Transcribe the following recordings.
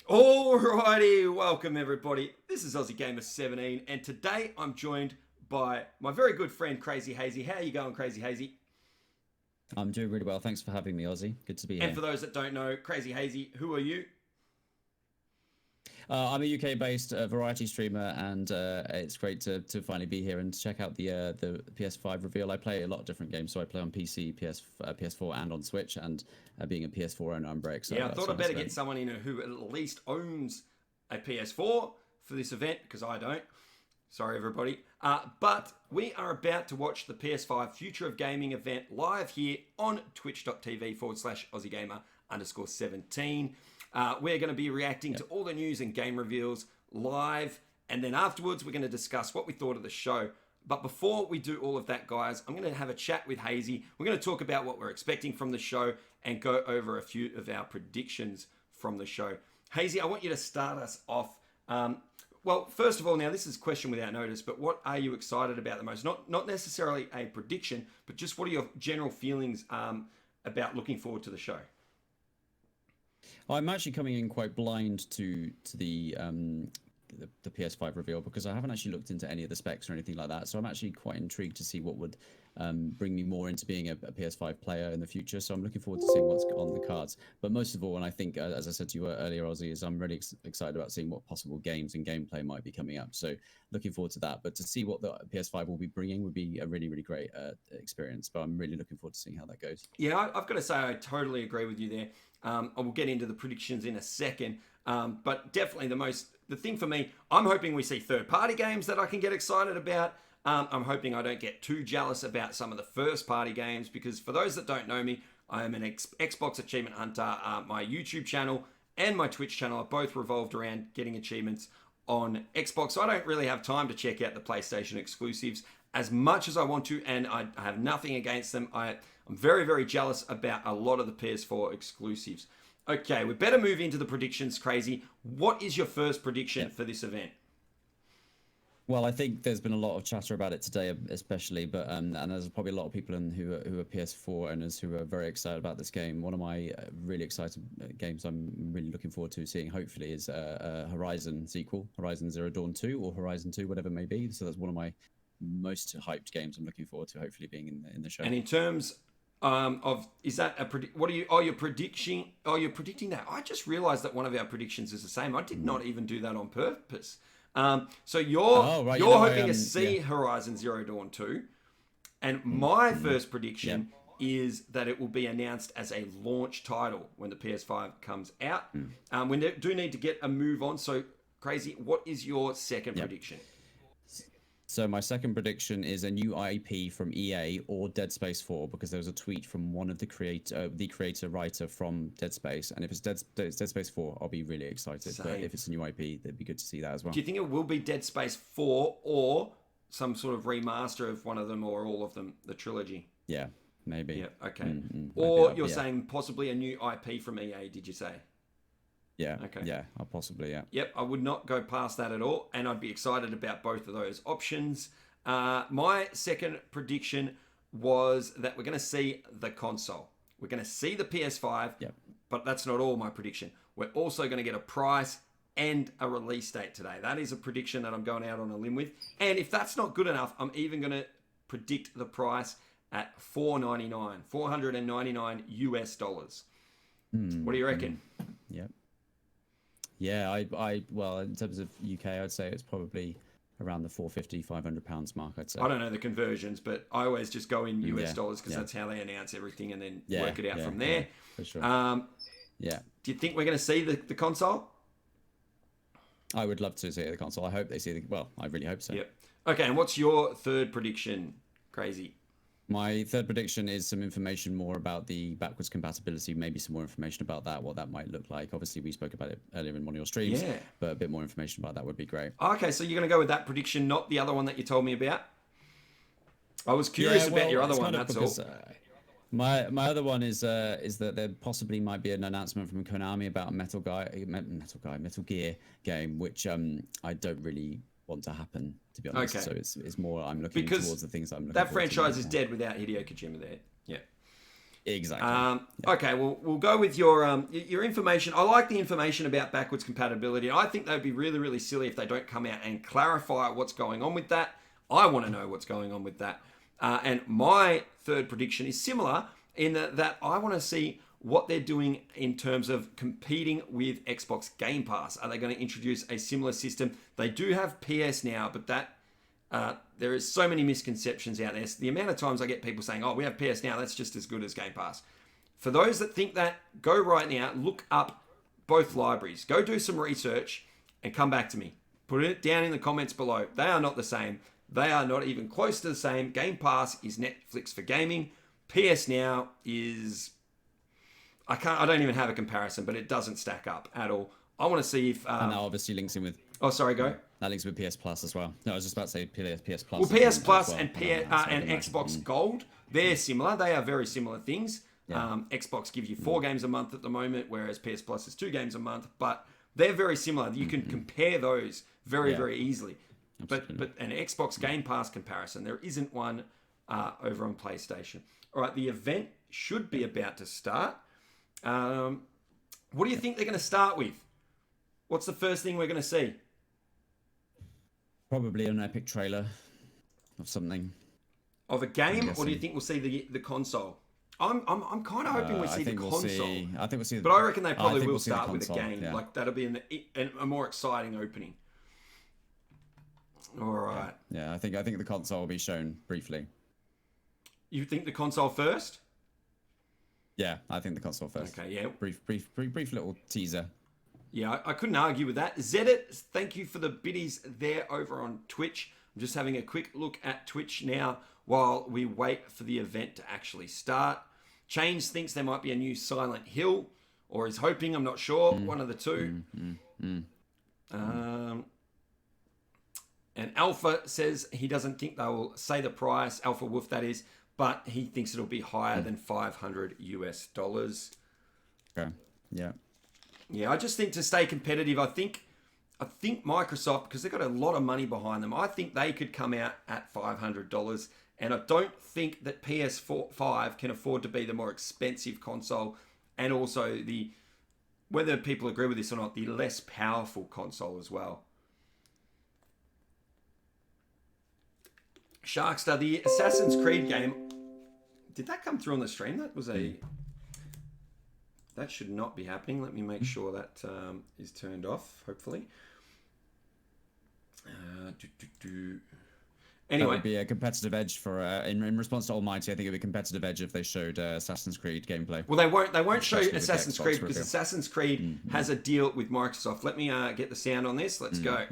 Alrighty, welcome everybody. This is Aussie Gamer 17, and today I'm joined by my very good friend KrazeyHazey. How are you going, KrazeyHazey? I'm doing really well. Thanks for having me, Aussie. Good to be here. And for those that don't know, KrazeyHazey, who are you? I'm a UK-based variety streamer, and it's great to finally be here and check out the PS5 reveal. I play a lot of different games, so I play on PC, PS4, and on Switch. And being a PS4 owner, I'm very excited. Yeah, I thought I'd better get someone in who at least owns a PS4 for this event, because I don't. Sorry, everybody. But we are about to watch the PS5 Future of Gaming event live here on twitch.tv/Aussie Gamer _17. We're going to be reacting to all the news and game reveals live, and then afterwards we're going to discuss what we thought of the show. But before we do all of that, guys, I'm going to have a chat with Hazy. We're going to talk about what we're expecting from the show and go over a few of our predictions from the show. Hazy, I want you to start us off. Well, first of all, now this is a question without notice, but what are you excited about the most? Not necessarily a prediction, but just what are your general feelings about looking forward to the show? I'm actually coming in quite blind to the PS5 reveal, because I haven't actually looked into any of the specs or anything like that. So I'm actually quite intrigued to see what would bring me more into being a PS5 player in the future. So I'm looking forward to seeing what's on the cards. But most of all, and I think, as I said to you earlier, Aussie, is I'm really excited about seeing what possible games and gameplay might be coming up. So looking forward to that. But to see what the PS5 will be bringing would be a really, really great experience. But I'm really looking forward to seeing how that goes. Yeah, I've got to say I totally agree with you there. I will get into the predictions in a second. But definitely the thing for me, I'm hoping we see third-party games that I can get excited about. I'm hoping I don't get too jealous about some of the first-party games, because for those that don't know me, I am an Xbox Achievement Hunter. My YouTube channel and my Twitch channel are both revolved around getting achievements on Xbox, so I don't really have time to check out the PlayStation exclusives as much as I want to, and I have nothing against them. I'm very, very jealous about a lot of the PS4 exclusives. Okay, we better move into the predictions, Crazy. What is your first prediction for this event? Well, I think there's been a lot of chatter about it today, especially, but and there's probably a lot of people who are PS4 owners who are very excited about this game. One of my really exciting games I'm really looking forward to seeing, hopefully, is a Horizon sequel, Horizon Zero Dawn 2 or Horizon 2, whatever it may be. So that's one of my most hyped games I'm looking forward to, hopefully being in the show. And in terms is that what are you? Oh, you're predicting that. I just realized that one of our predictions is the same. I did not even do that on purpose. So you're hoping to see Horizon Zero Dawn 2, and my first prediction is that it will be announced as a launch title when the PS5 comes out. We do need to get a move on. So Crazy, what is your second prediction? So my second prediction is a new IP from EA or Dead Space 4, because there was a tweet from one of the creator-writer from Dead Space, and if it's Dead Space 4, I'll be really excited. Same. But if it's a new IP, that'd be good to see that as well. Do you think it will be Dead Space 4 or some sort of remaster of one of them or all of them, the trilogy? Yeah, maybe. Yeah, okay. Or you're saying possibly a new IP from EA, did you say? Yeah, okay. Yeah, possibly, yeah. Yep, I would not go past that at all, and I'd be excited about both of those options. My second prediction was that we're going to see the console. We're going to see the PS5, but that's not all my prediction. We're also going to get a price and a release date today. That is a prediction that I'm going out on a limb with. And if that's not good enough, I'm even going to predict the price at $499 US. What do you reckon? Yep. Yeah, well, in terms of UK, I'd say it's probably around the £450-500 mark, I'd say. I don't know the conversions, but I always just go in US dollars, because that's how they announce everything, and then work it out from there. For sure. Do you think we're going to see the console? I would love to see the console. I hope they see I really hope so. Yep. Okay, and what's your third prediction, Crazy? My third prediction is some information more about the backwards compatibility, maybe some more information about that, what that might look like. Obviously, we spoke about it earlier in one of your streams, but a bit more information about that would be great. Okay, so you're going to go with that prediction, not the other one that you told me about? I was curious about your other one, that's all. My other one is that there possibly might be an announcement from Konami about a Metal Gear game, which I don't really want to happen, to be honest. So it's more I'm looking towards the things I'm looking that franchise is dead without Hideo Kojima there. Exactly. Okay, well, we'll go with your information. I like the information about backwards compatibility. I think they'd be really, really silly if they don't come out and clarify what's going on with that. I want to know what's going on with that. And my third prediction is similar in that I want to see what they're doing in terms of competing with Xbox Game Pass. Are they going to introduce a similar system? They do have PS Now, but that there is so many misconceptions out there. So the amount of times I get people saying, oh, we have PS Now, that's just as good as Game Pass. For those that think that, go right now, look up both libraries. Go do some research and come back to me. Put it down in the comments below. They are not the same. They are not even close to the same. Game Pass is Netflix for gaming. PS Now is... I don't even have a comparison, but it doesn't stack up at all. I want to see if... and that obviously links in with... Oh, sorry, go. That links with PS Plus as well. No, I was just about to say PS Plus. Well, PS Plus and Xbox Gold, they're similar. They are very similar things. Yeah. Xbox gives you 4 games a month at the moment, whereas PS Plus is 2 games a month. But they're very similar. You can compare those very, very easily. But an Xbox Game Pass comparison, there isn't one over on PlayStation. All right, the event should be about to start. What do you think they're going to start with? What's the first thing we're going to see? Probably an epic trailer of something. Of a game, or do you think we'll see the console? I'm kind of hoping we see the console. I think we'll see. But I reckon they probably will start with a game. Yeah. Like that'll be a more exciting opening. All right. Yeah, I think the console will be shown briefly. You think the console first? Yeah, I think the console first. Okay, yeah. Brief little teaser. Yeah, I couldn't argue with that. Zedit, thank you for the biddies there over on Twitch. I'm just having a quick look at Twitch now while we wait for the event to actually start. Chains thinks there might be a new Silent Hill, or is hoping, I'm not sure, one of the two. And Alpha says he doesn't think they will say the price, Alpha Wolf that is, but he thinks it'll be higher than $500 US. Okay, yeah. Yeah, I just think to stay competitive, I think Microsoft, because they've got a lot of money behind them, I think they could come out at $500. And I don't think that PS5 can afford to be the more expensive console, and also whether people agree with this or not, the less powerful console as well. Sharkstar, the Assassin's Creed game, did that come through on the stream? That should not be happening. Let me make sure that is turned off, hopefully. Anyway. That would be a competitive edge for, in response to Almighty, I think it would be a competitive edge if they showed Assassin's Creed gameplay. Well, they won't show Assassin's Creed because Assassin's Creed has a deal with Microsoft. Let me get the sound on this. Let's go.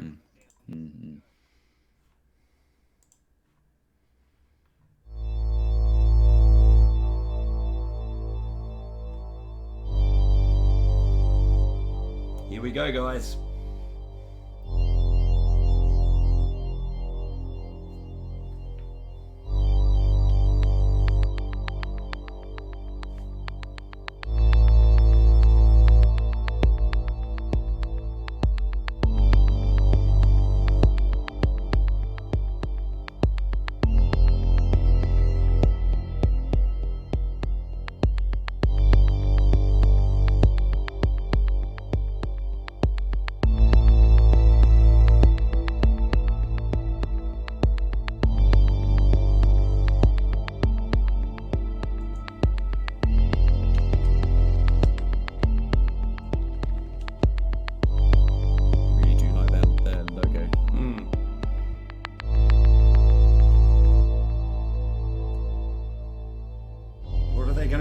Here we go, guys.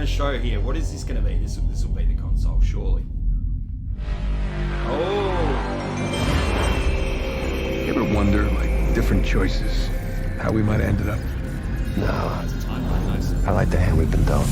Show here. What is this going to be? This will be the console, surely. Oh! You ever wonder, like, different choices, how we might have ended up? No. I like the hand we've been dealt.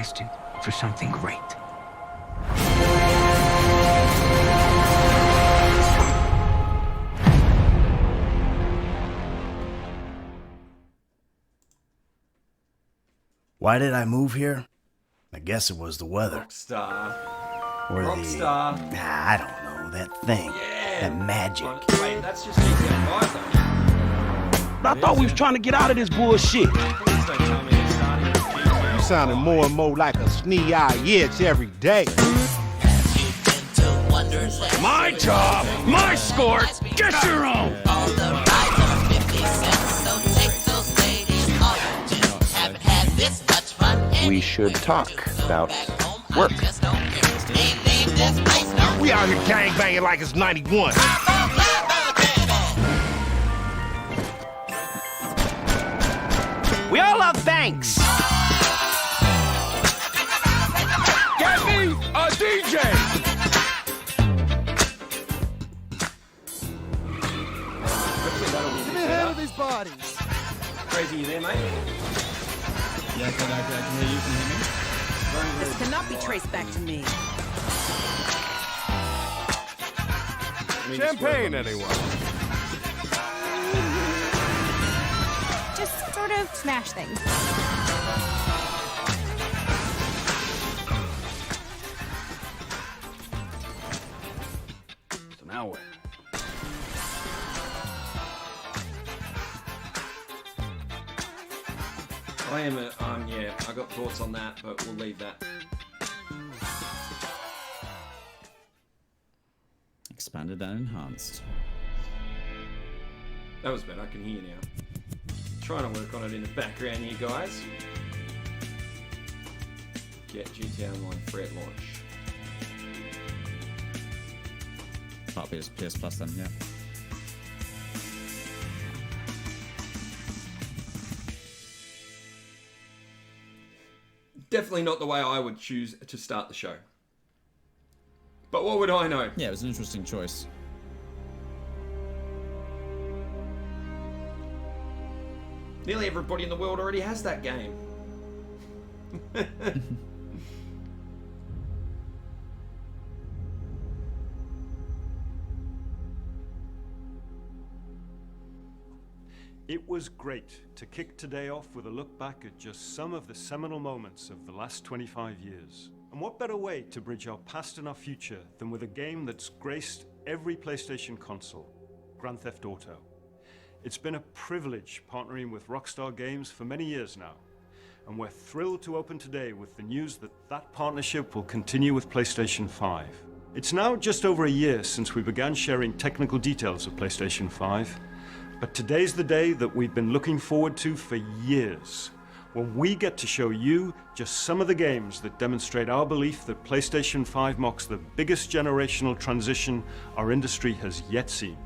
destined for something great. Why did I move here? I guess it was the weather. Rockstar. Or Rockstar. I don't know, that thing. Yeah. That magic. Wait, that's just GTA 5 though. I thought we was trying to get out of this bullshit. Please don't tell me it's starting with GTA. You sounding more and more like a snee-eyed itch every day. My job, my score, get your own. We should talk about work. We out here gangbanging like it's 91. We all love banks. Get me a DJ. Hopefully that'll be the head of these bodies. Crazy, you there, mate? Yeah, I can hear you. Can you hear me? This cannot be traced back to me. Champagne, anyone? Just sort of smash things. So now what? Yeah, I got thoughts on that, but we'll leave that. Expanded and enhanced. That was better, I can hear you now. Trying to work on it in the background here, guys. Get GTA Online free at launch. Part PS Plus then, yeah. Definitely not the way I would choose to start the show. But what would I know? Yeah, it was an interesting choice. Nearly everybody in the world already has that game. It was great to kick today off with a look back at just some of the seminal moments of the last 25 years. And what better way to bridge our past and our future than with a game that's graced every PlayStation console, Grand Theft Auto. It's been a privilege partnering with Rockstar Games for many years now, and we're thrilled to open today with the news that that partnership will continue with PlayStation 5. It's now just over a year since we began sharing technical details of PlayStation 5, but today's the day that we've been looking forward to for years, when we get to show you just some of the games that demonstrate our belief that PlayStation 5 marks the biggest generational transition our industry has yet seen.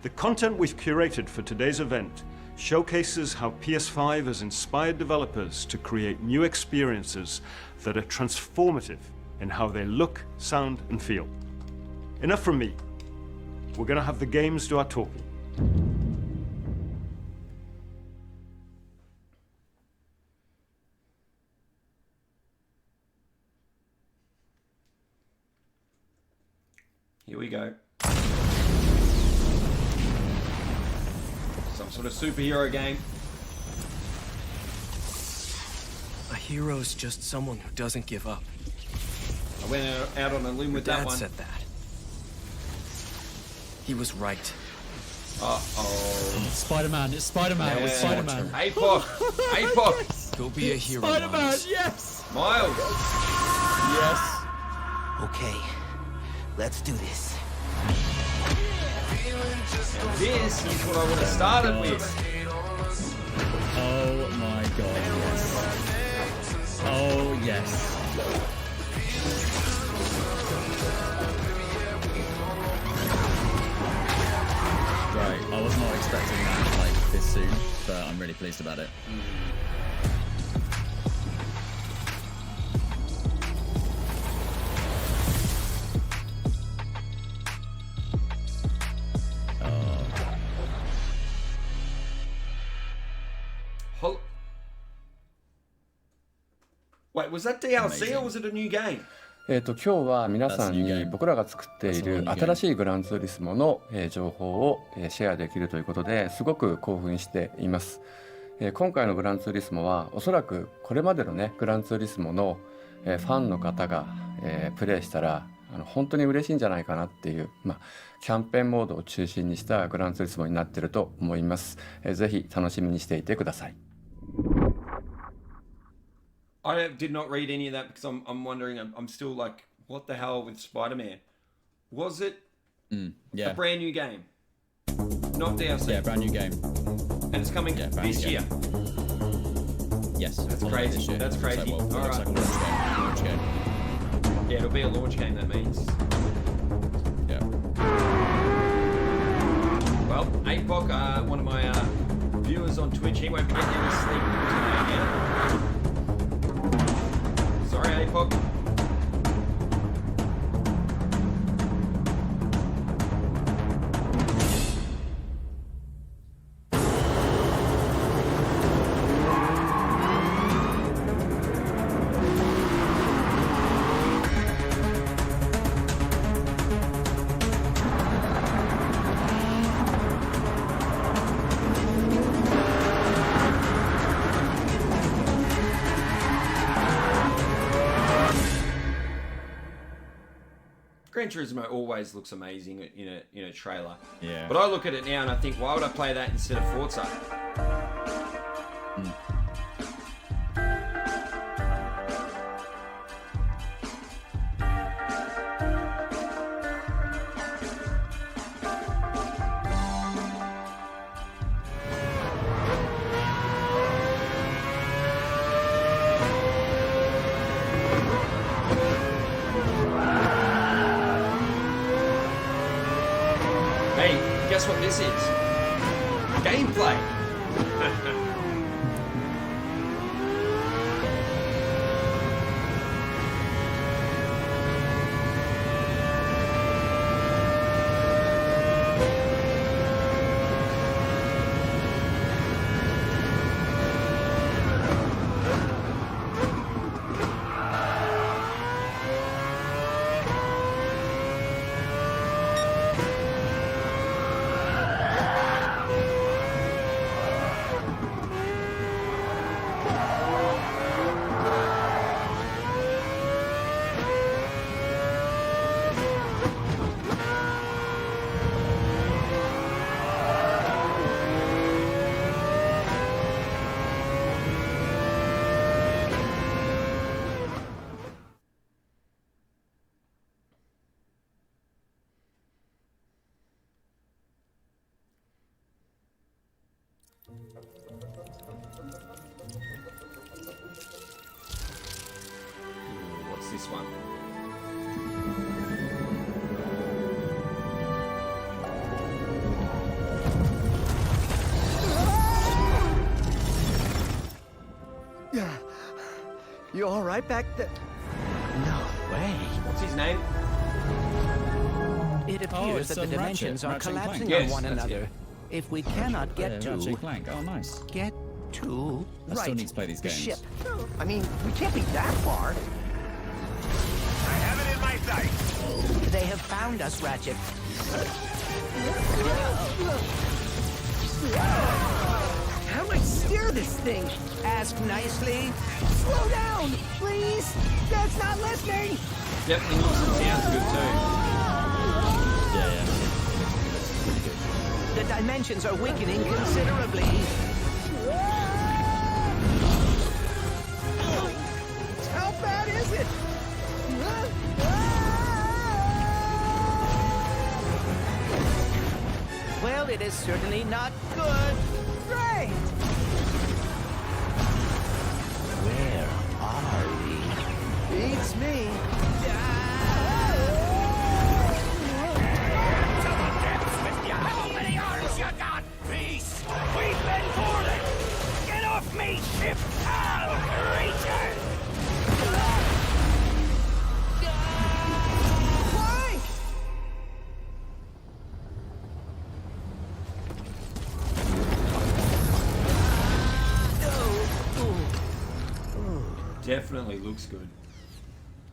The content we've curated for today's event showcases how PS5 has inspired developers to create new experiences that are transformative in how they look, sound, and feel. Enough from me. We're going to have the games do our talking. Here we go. Some sort of superhero game. A hero's just someone who doesn't give up. I went out on a limb with that Dad one. said that. He was right. Uh-oh. Spider-Man, it's Spider-Man, Yeah. it's Spider-Man. APOC! APOC! Go be a hero, Spider-Man, Miles. yes! Miles! Yes. Okay, let's do this. This is what I would have started with. Oh my god, yes. Oh, yes. Right, I was not expecting that like this soon, but I'm really pleased about it. Was that DLC or was it a new game? 今日は皆さんに僕らが作っている新しいグランツーリスモの情報をシェアできるということですごく興奮しています。今回のグランツーリスモはおそらくこれまでのねグランツーリスモのファンの方がプレイしたら本当に嬉しいんじゃないかなっていう、キャンペーンモードを中心にしたグランツーリスモになっていると思います。ぜひ楽しみにしていてください。I did not read any of that because I'm wondering, I'm still like, what the hell with Spider-Man? Was it a brand new game? Not DLC? Yeah, brand new game. And it's coming this year? Yes. That's crazy. That's crazy. All right. Launch game. Yeah, it'll be a launch game, that means. Yeah. Well, APOC, one of my viewers on Twitch, he won't be getting any sleep tonight again. Sorry, APOC. Gran Turismo always looks amazing in a trailer. Yeah. But I look at it now and I think, why would I play that instead of Forza? Hey, guess what this is? Gameplay! What's this one? You all right back there? No way. What's his name? It appears that the dimensions are collapsing on one another. If we cannot get to... Ratchet Clank. Oh, nice. Get to... I still need to play these the games. ship. I mean, we can't be that far. I have it in my sights. They have found us, Ratchet. How do I steer this thing? Ask nicely. Slow down, please. That's not listening. Definitely looks and sounds good too. Yeah. The dimensions are weakening considerably. How bad is it? Well, it is certainly not good. Great! Where are we? Beats me. To the depths with you. How many arms you got, beast? We've been boarded. Get off me, ship, I'll return. Frank! definitely looks good.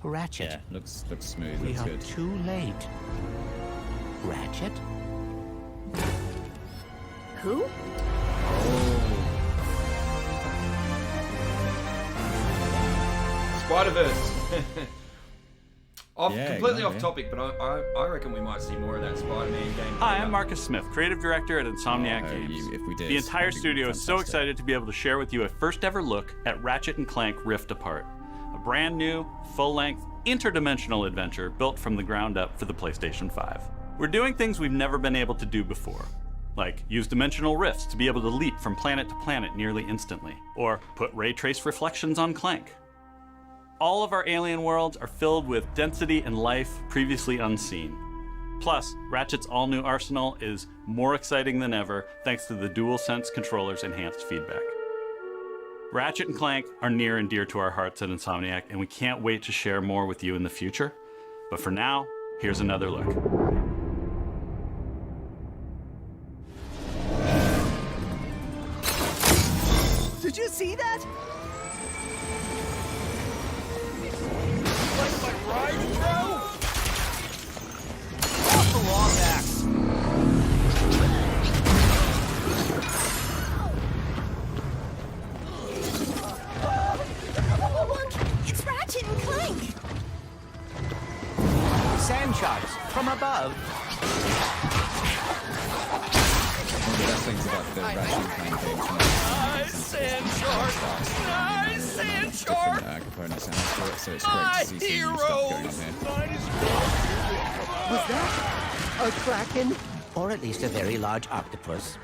Ratchet. Yeah, looks smooth. We Looks are good. too late. Ratchet? Who? Spider-Verse. Completely off yeah. topic, but I reckon we might see more of that Spider-Man game. Hi, I'm Marcus Smith, creative director at Insomniac Games. If we did, the entire that'd be studio is so fantastic. excited to be able to share with you a first ever look at Ratchet & Clank Rift Apart, a brand new, full-length, interdimensional adventure built from the ground up for the PlayStation 5. We're doing things we've never been able to do before, like use dimensional rifts to be able to leap from planet to planet nearly instantly, or put ray trace reflections on Clank. All of our alien worlds are filled with density and life previously unseen. Plus, Ratchet's all-new arsenal is more exciting than ever thanks to the DualSense controller's enhanced feedback. Ratchet and Clank are near and dear to our hearts at Insomniac, and we can't wait to share more with you in the future. But for now, here's another look. Did you see that? Like my ride, bro? Off the long axe. Look! It's Ratchet and Clank! Sand sharks from above. One of the best things about the Ratchet and Clank games Nice sand shark! Nice sand shark! different components and for it, so it's great My to see some new stuff going on here. Was that a kraken? Or at least a very large octopus.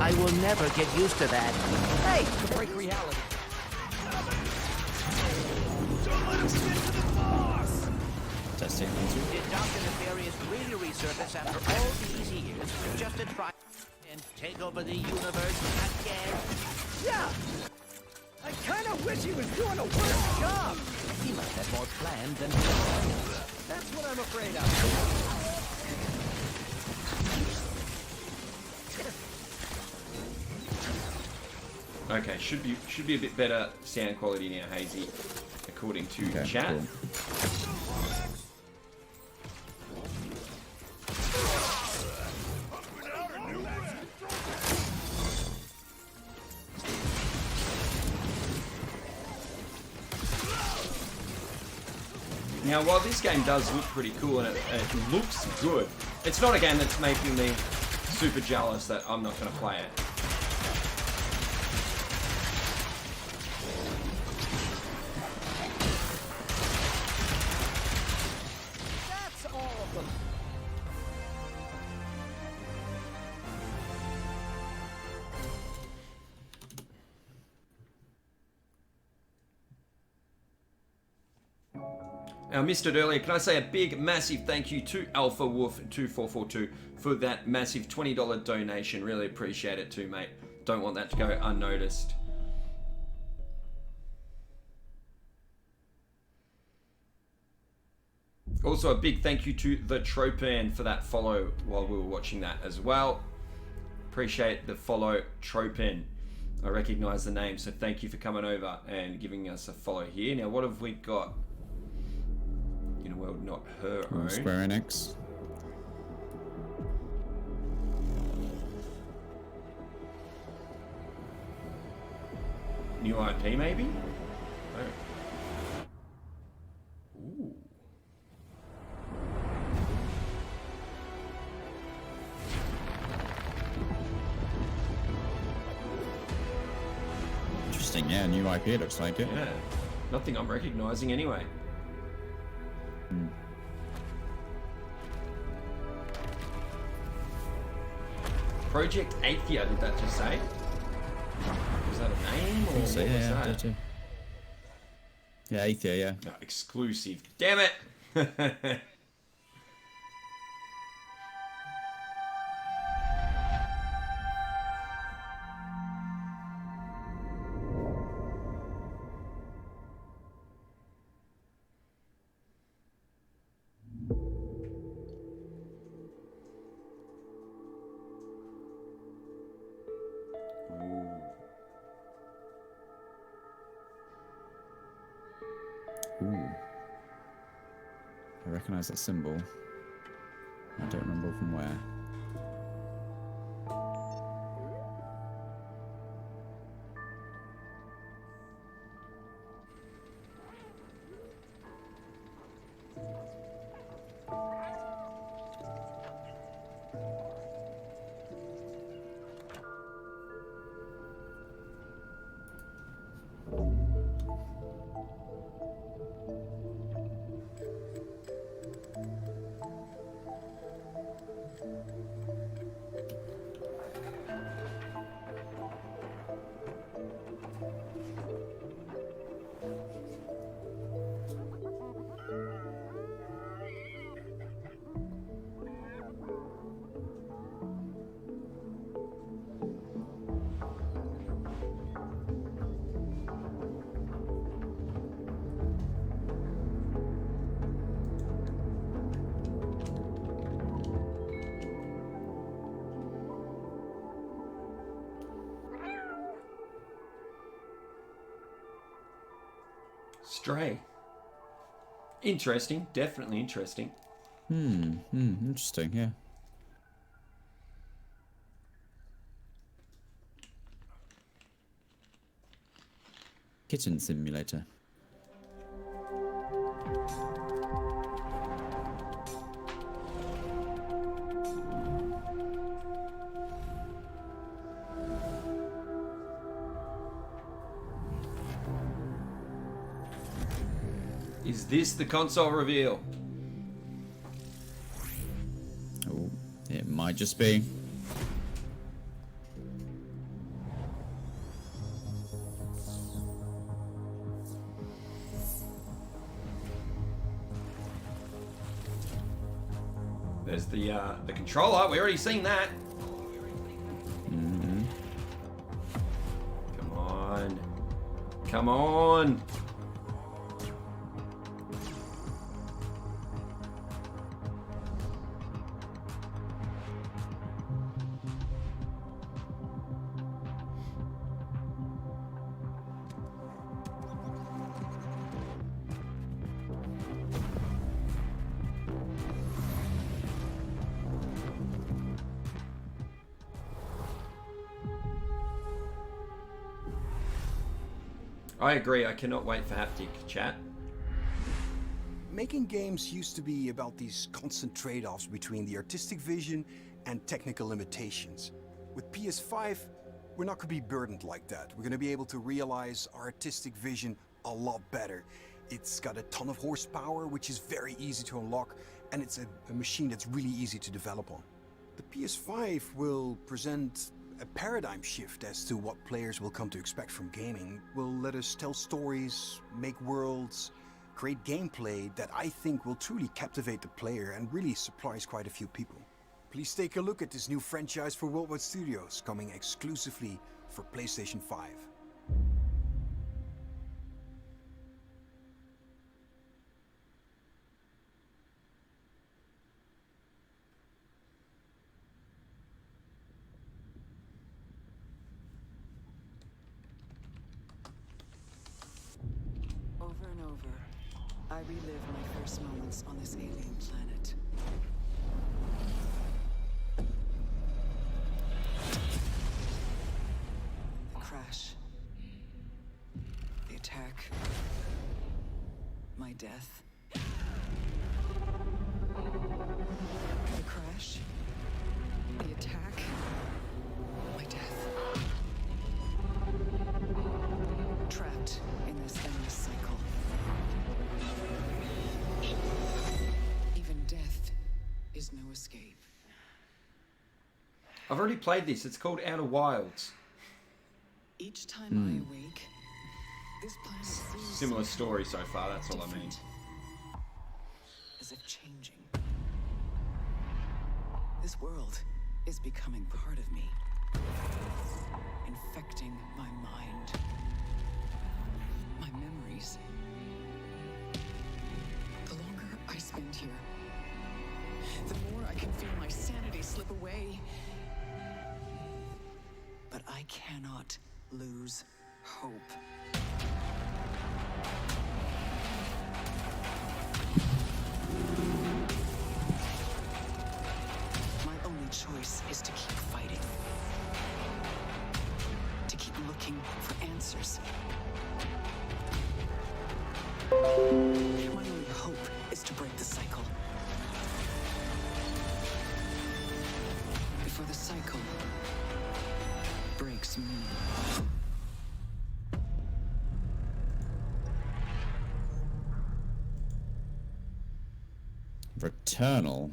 I will never get used to that. Hey, to break reality. Don't let us get to the boss! Testing one, two. Did Dr. Nefarious really resurface after all these years just to try and take over the universe again? Yeah! I kinda wish he was doing a worse job! He must have more planned than That's what I'm afraid of. Okay, should be a bit better sound quality now, Hazy, according to chat. Cool. Now, while this game does look pretty cool and it looks good, it's not a game that's making me super jealous that I'm not going to play it. That's all of them. I missed it earlier. Can I say a big, massive thank you to Alpha Wolf 2442 for that massive $20 donation. Really appreciate it too, mate. Don't want that to go unnoticed. Also, a big thank you to the Tropan for that follow while we were watching that as well. Appreciate the follow, Tropan. I recognize the name, so thank you for coming over and giving us a follow here. Now, what have we got? In a world not her own. Square Enix. New IP, maybe? Oh. Ooh. Interesting, yeah, new IP it looks like it. Yeah. Nothing I'm recognizing anyway. Project Athia, did that just say? Was that a name or what was that? Did you? Yeah, Athia, yeah. No, exclusive. Damn it! recognise that symbol. I don't remember from where. Stray. Interesting. Definitely interesting. Interesting, yeah. Kitchen simulator. Is this the console reveal? Oh, it might just be. There's the controller. We already seen that. Come on. Come on. I agree. I cannot wait for haptic chat. Making games used to be about these constant trade-offs between the artistic vision and technical limitations. With PS5, we're not going to be burdened like that. We're going to be able to realize our artistic vision a lot better. It's got a ton of horsepower, which is very easy to unlock, and it's a machine that's really easy to develop on. The PS5 will present a paradigm shift as to what players will come to expect from gaming. Will let us tell stories, make worlds, create gameplay that I think will truly captivate the player and really surprise quite a few people. Please take a look at this new franchise for Worldwide Studios, coming exclusively for PlayStation 5. Over and over, I relive my first moments on this alien planet. The crash. The attack. My death. The crash. The attack. My death. Trapped in this endless cycle. Even death is no escape. I've already played this. It's called Outer Wilds. Each time I awake, this planet seems Similar story so far, that's all I mean. as if changing. This world is becoming part of me, infecting my mind, my memories. The longer I spend here, the more I can feel my sanity slip away. But I cannot lose hope. choice is to keep fighting. To keep looking for answers. My only hope is to break the cycle. Before the cycle breaks me. Returnal.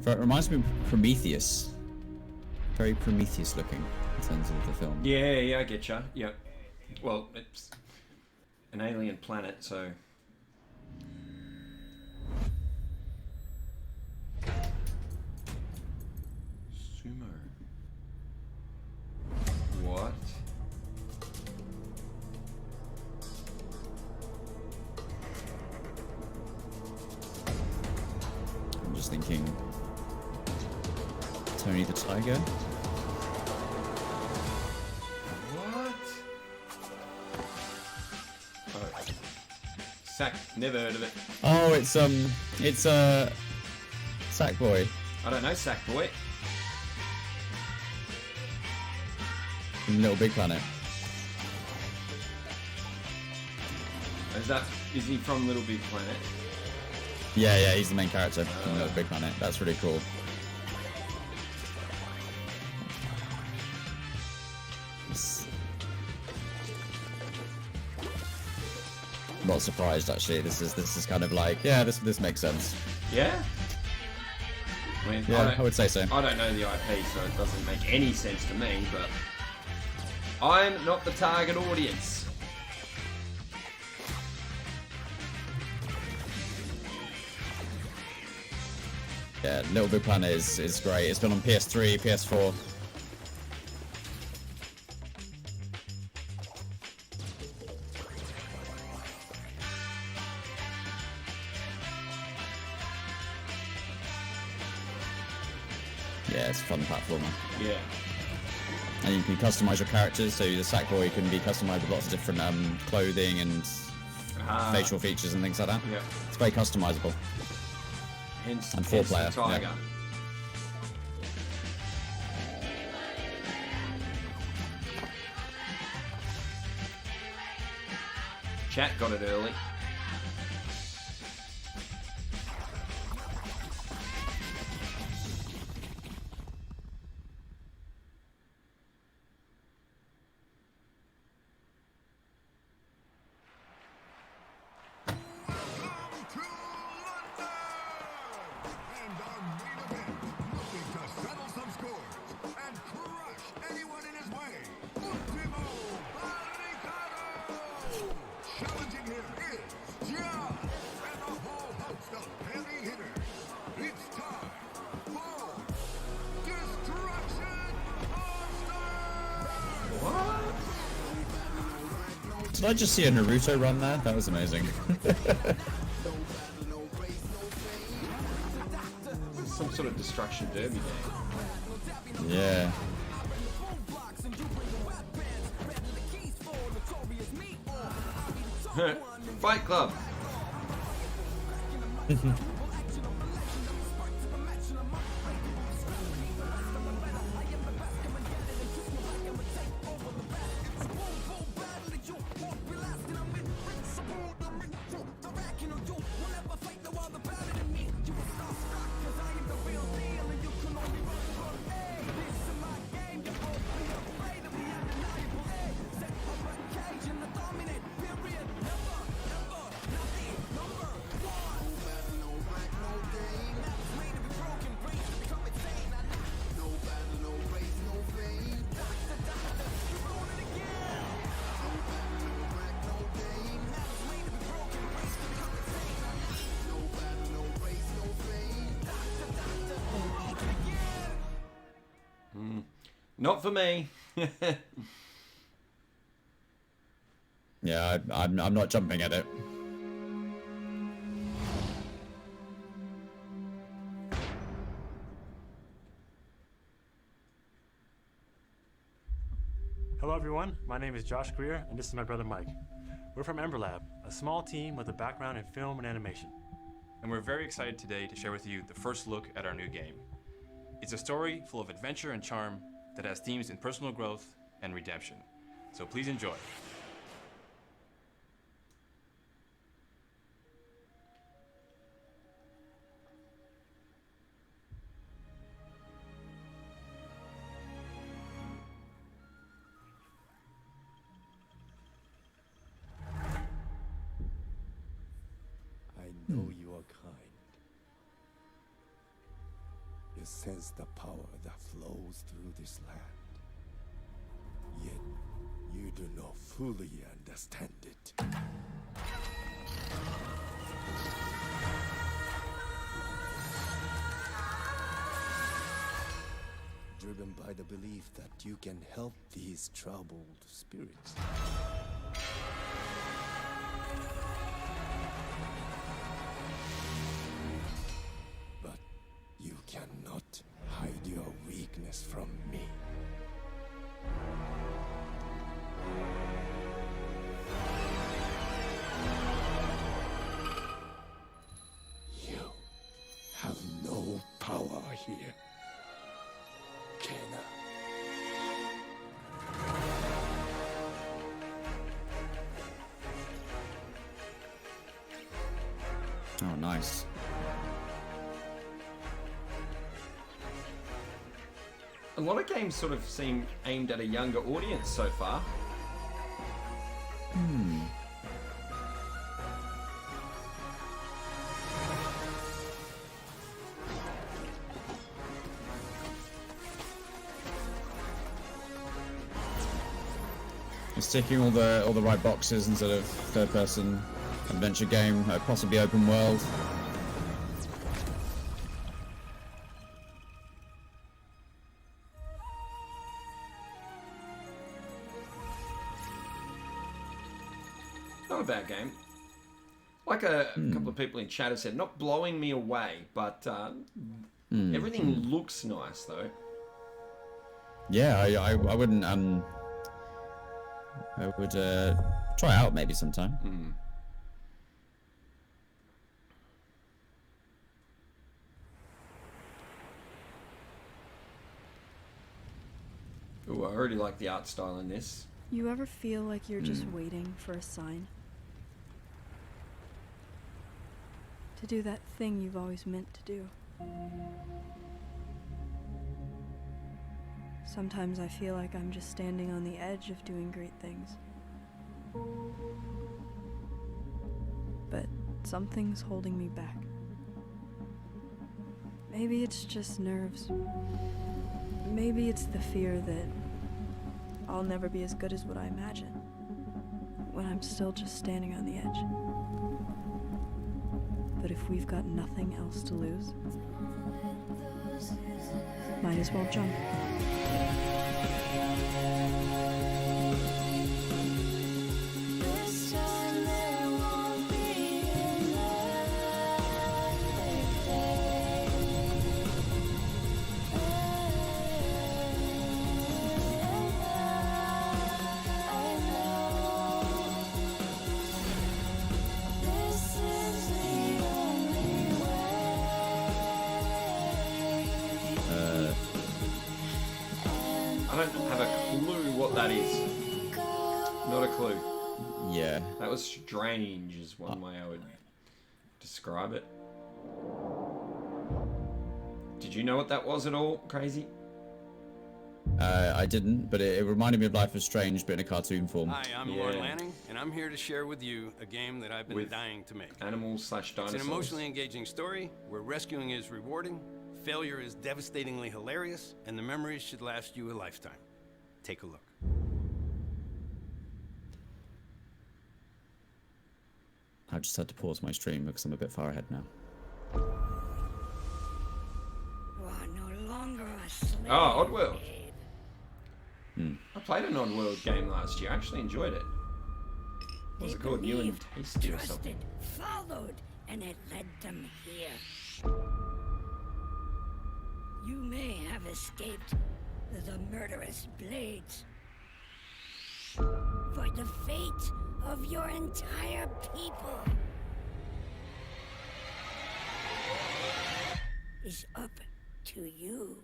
It reminds me of Prometheus. Very Prometheus looking in terms of the film. Yeah, I get ya. Yeah. Well, it's an alien planet, so. Sumo. What? I'm just thinking. Tony the Tiger. Sack, never heard of it. Oh, it's Sackboy. I don't know Sackboy. From Little Big Planet. Is he from Little Big Planet? Yeah, he's the main character from Little Big Planet. That's really cool. Not surprised actually. This is kind of like, yeah, this makes sense. Yeah. I mean, yeah, I would say so. I don't know the IP, so it doesn't make any sense to me. But I'm not the target audience. Yeah, Little Big Planet is great. It's been on PS3, PS4. Yeah, it's a fun platformer. Yeah. And you can customize your characters, so the Sackboy can be customized with lots of different clothing and facial features and things like that. Yeah. It's very customizable. Hence, and 4-player. Tiger. Yeah. Chat got it early. Did I just see a Naruto run there? That was amazing. Some sort of destruction derby game. Yeah. Fight Club. Not for me. Yeah, I'm not jumping at it. Hello everyone, my name is Josh Greer and this is my brother Mike. We're from Ember Lab, a small team with a background in film and animation. And we're very excited today to share with you the first look at our new game. It's a story full of adventure and charm that has themes in personal growth and redemption. So please enjoy. I know you are kind. You sense the power that flows through this land. Yet, you do not fully understand it. Driven by the belief that you can help these troubled spirits. But you cannot hide your weakness from me. You have no power here, Kena. Oh, nice. A lot of games sort of seem aimed at a younger audience so far. It's ticking all the right boxes instead of third-person adventure game, possibly open world. Not a bad game. Like a couple of people in chat have said, not blowing me away, but everything looks nice though. Yeah, I wouldn't I would try it out maybe sometime. Ooh, I already like the art style in this. You ever feel like you're just waiting for a sign? To do that thing you've always meant to do. Sometimes I feel like I'm just standing on the edge of doing great things. But something's holding me back. Maybe it's just nerves. Maybe it's the fear that I'll never be as good as what I imagine when I'm still just standing on the edge. But if we've got nothing else to lose, might as well jump. I don't have a clue what that is. Not a clue. Yeah. That was strange is one way I would describe it. Did you know what that was at all, Crazy? I didn't, but it reminded me of Life is Strange, but in a cartoon form. Hi, I'm Lord Lanning, and I'm here to share with you a game that I've been dying to make. Animals/dinosaurs. It's an emotionally engaging story where rescuing is rewarding, failure is devastatingly hilarious, and the memories should last you a lifetime. Take a look. I just had to pause my stream because I'm a bit far ahead now. You are no longer a slave. Oh, Oddworld. I played an Oddworld game last year. I actually enjoyed it. What was it called? New and Tasty or something? Followed, and it led them here. You may have escaped the murderous blades, for the fate of your entire people is up to you.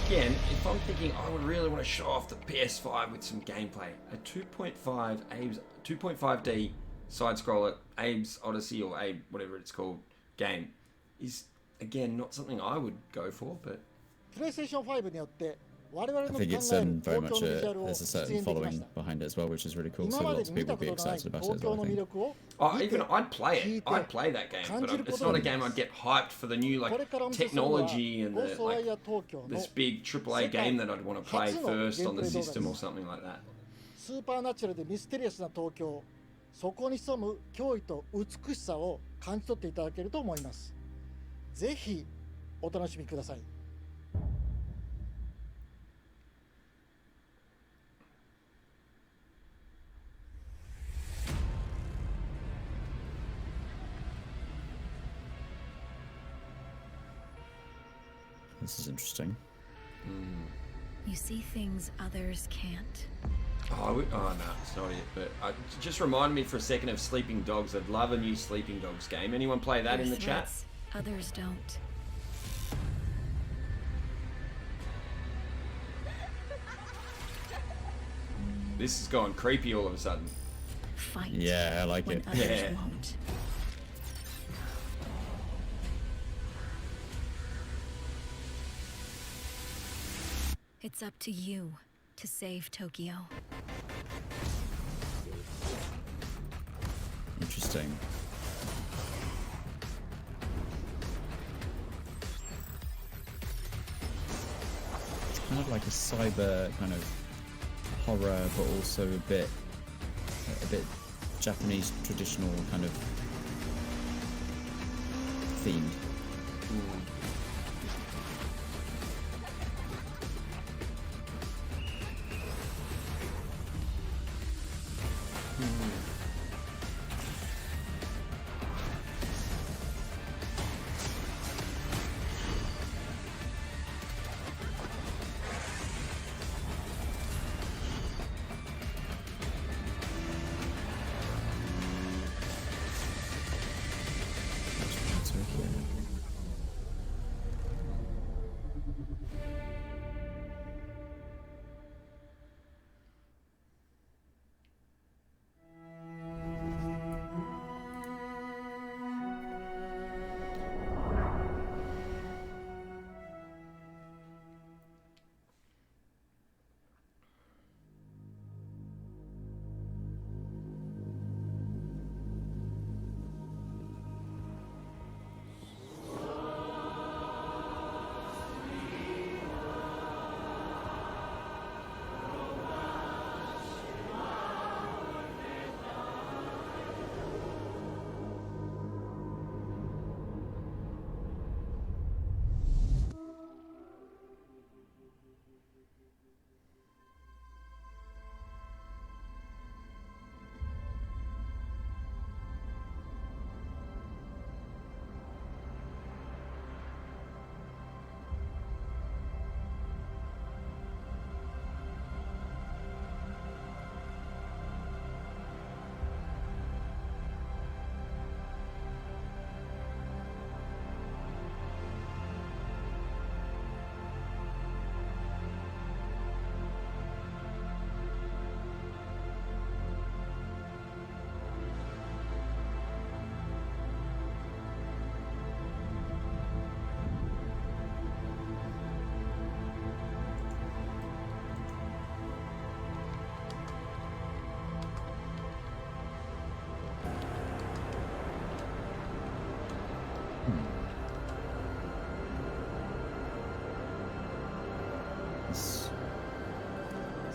Again, if I'm thinking I would really want to show off the PS5 with some gameplay, a 2.5D side-scroller, Abe's Odyssey or Abe, whatever it's called, game is, again, not something I would go for, but... PlayStation 5によってI think it's very much there's a certain following behind it as well, which is really cool. So lots of people will be excited about it as well, I think. Oh, even I'd play it. I'd play that game, but it's not a game I'd get hyped for the new technology and this big AAA game that I'd want to play first on the system or something like that. スーパーナチュラルでミステリアスな東京、そこに潜む驚異と美しさを感じ取っていただけると思います。ぜひお楽しみください。This is interesting. You see things others can't. Oh no, it's not it. But just remind me for a second of Sleeping Dogs. I'd love a new Sleeping Dogs game. Anyone play that in the chat? Others don't. This has gone creepy all of a sudden. Fight. Yeah, I like it. Others won't. It's up to you to save Tokyo. Interesting. It's kind of like a cyber kind of horror, but also a bit Japanese traditional kind of themed.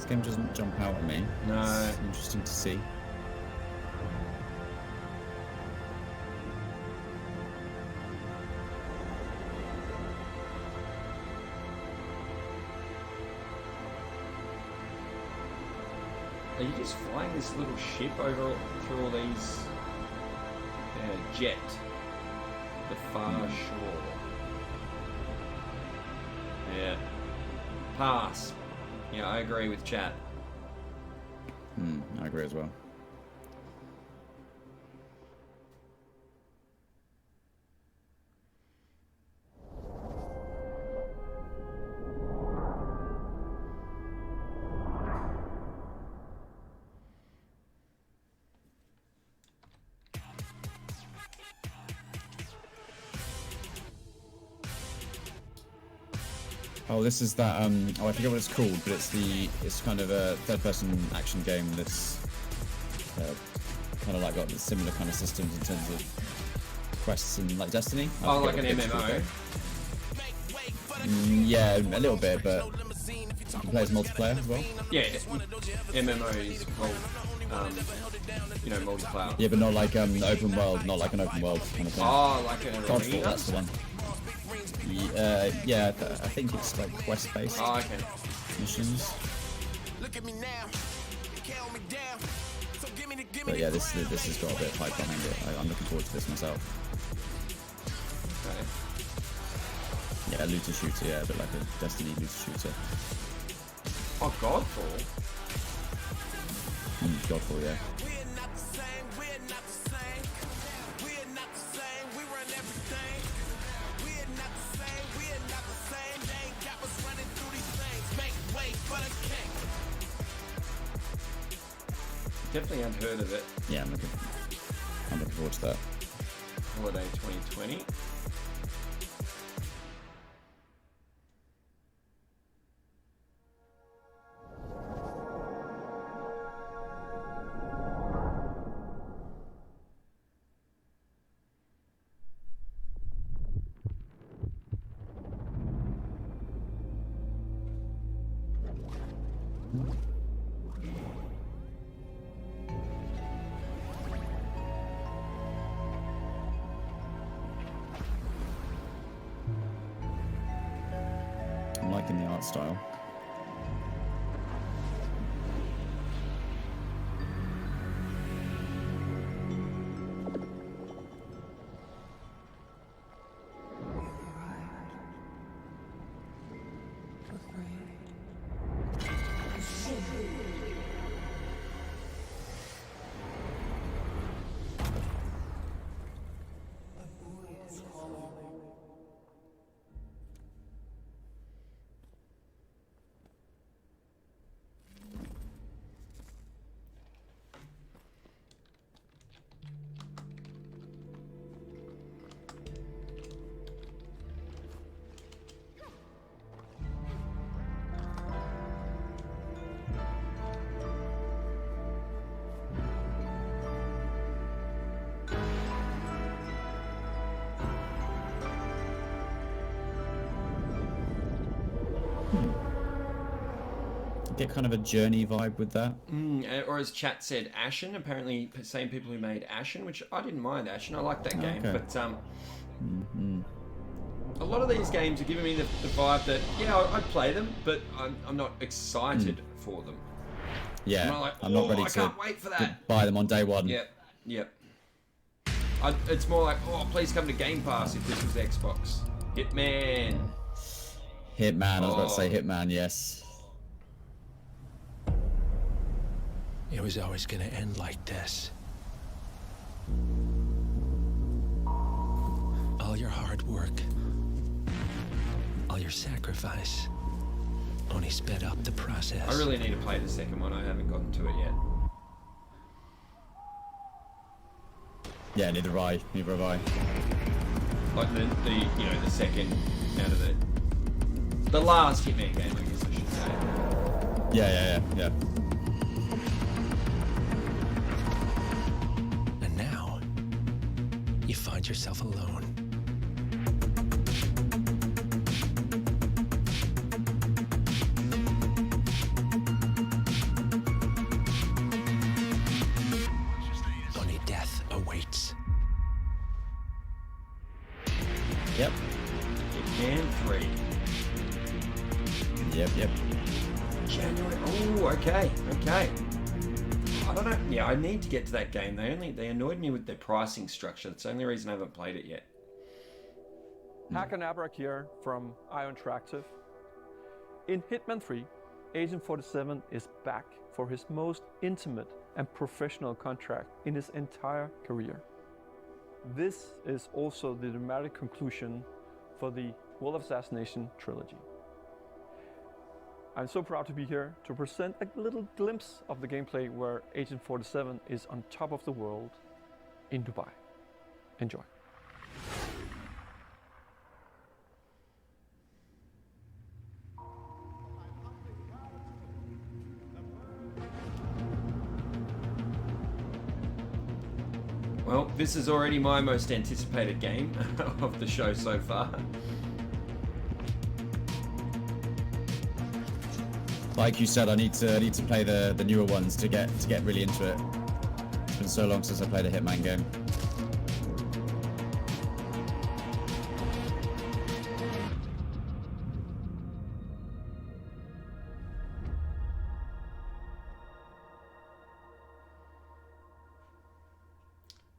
This game doesn't jump out at me. No. It's interesting to see. Are you just flying this little ship over through all these jet, the far shore? Yeah. Pass. Yeah, I agree with chat. I agree as well. Oh, this is that. Oh, I forget what it's called, but it's kind of a third-person action game that's kind of like got similar kind of systems in terms of quests and like Destiny. Oh, like an MMO. Yeah, a little bit, but you can play as multiplayer as well. Yeah, MMO is multiplayer. Yeah, but not like open world, not like an open world kind of thing. Oh, like an Godfall, arena? that's the one. Yeah, I think it's like quest-based. Oh, okay. Missions. But yeah, this has got a bit of hype behind it. I'm looking forward to this myself. Okay. Yeah, looter shooter, yeah, a bit like a Destiny looter shooter. Oh, Godfall? Godfall, yeah. Definitely unheard of it. Yeah, I'm looking forward to that. Holiday 2020. I'm liking the art style. Get kind of a Journey vibe with that. Or as chat said, Ashen. Apparently, same people who made Ashen, which I didn't mind Ashen. I like that game, okay. but a lot of these games are giving me the vibe that I'd play them, but I'm not excited for them. Yeah, I'm not ready to can't wait for that. Buy them on day one. Yep. It's more like, please come to Game Pass if this was Xbox. Hitman. I was about to say Hitman, yes. It was always gonna end like this. All your hard work, all your sacrifice, only sped up the process. I really need to play the second one. I haven't gotten to it yet. Yeah, neither have I. Like the second out of the last Hitman game, I guess I should say. Yeah. And now, you find yourself alone. Yep. Hitman 3. Yep. January. Oh, okay. I don't know. Yeah, I need to get to that game. They annoyed me with their pricing structure. That's the only reason I haven't played it yet. Hakanabrak here from IO Interactive. In Hitman 3, Agent 47 is back for his most intimate and professional contract in his entire career. This is also the dramatic conclusion for the World of Assassination trilogy. I'm so proud to be here to present a little glimpse of the gameplay where Agent 47 is on top of the world in Dubai. Enjoy. Well, this is already my most anticipated game of the show so far. Like you said, I need to play the newer ones to get really into it. It's been so long since I played a Hitman game.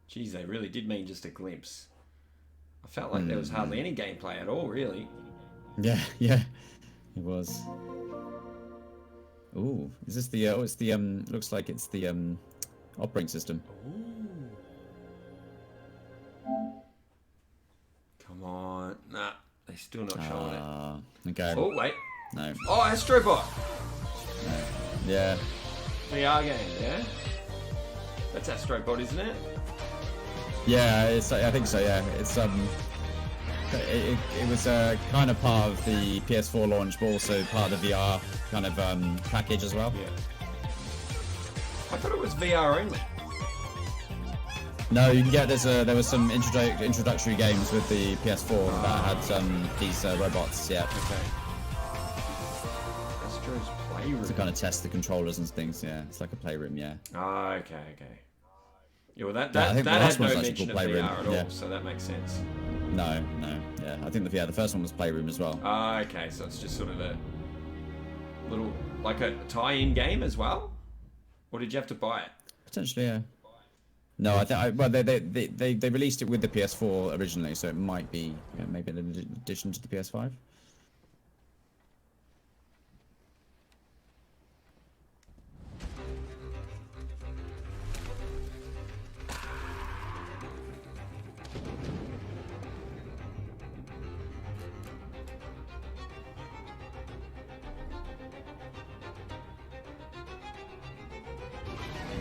Jeez, they really did mean just a glimpse. I felt like there was hardly any gameplay at all, really. Yeah, it was. Ooh, is this the? It's the looks like it's the operating system. Come on, nah, they're still not showing it. Okay. Oh wait, no. Oh, Astrobot. No. Yeah. VR game, yeah. That's Astrobot, isn't it? Yeah, I think so. Yeah, it's it was kind of part of the PS4 launch, but also part of the VR kind of package as well. Yeah. I thought it was VR only. No, you can get there was some introductory games with the PS4 that had these robots. Yeah. Okay. Astro's Playroom. To kind of test the controllers and things. Yeah, it's like a playroom. Yeah. Oh, okay. Yeah, well, that I think had no actually mention of Playroom. VR at all, Yeah. so that makes sense. No. Yeah, I think the first one was Playroom as well. Ah, okay, so it's just sort of a little, like a tie-in game as well? Or did you have to buy it? Potentially, yeah. No, I think well they released it with the PS4 originally, so it might be maybe an addition to the PS5.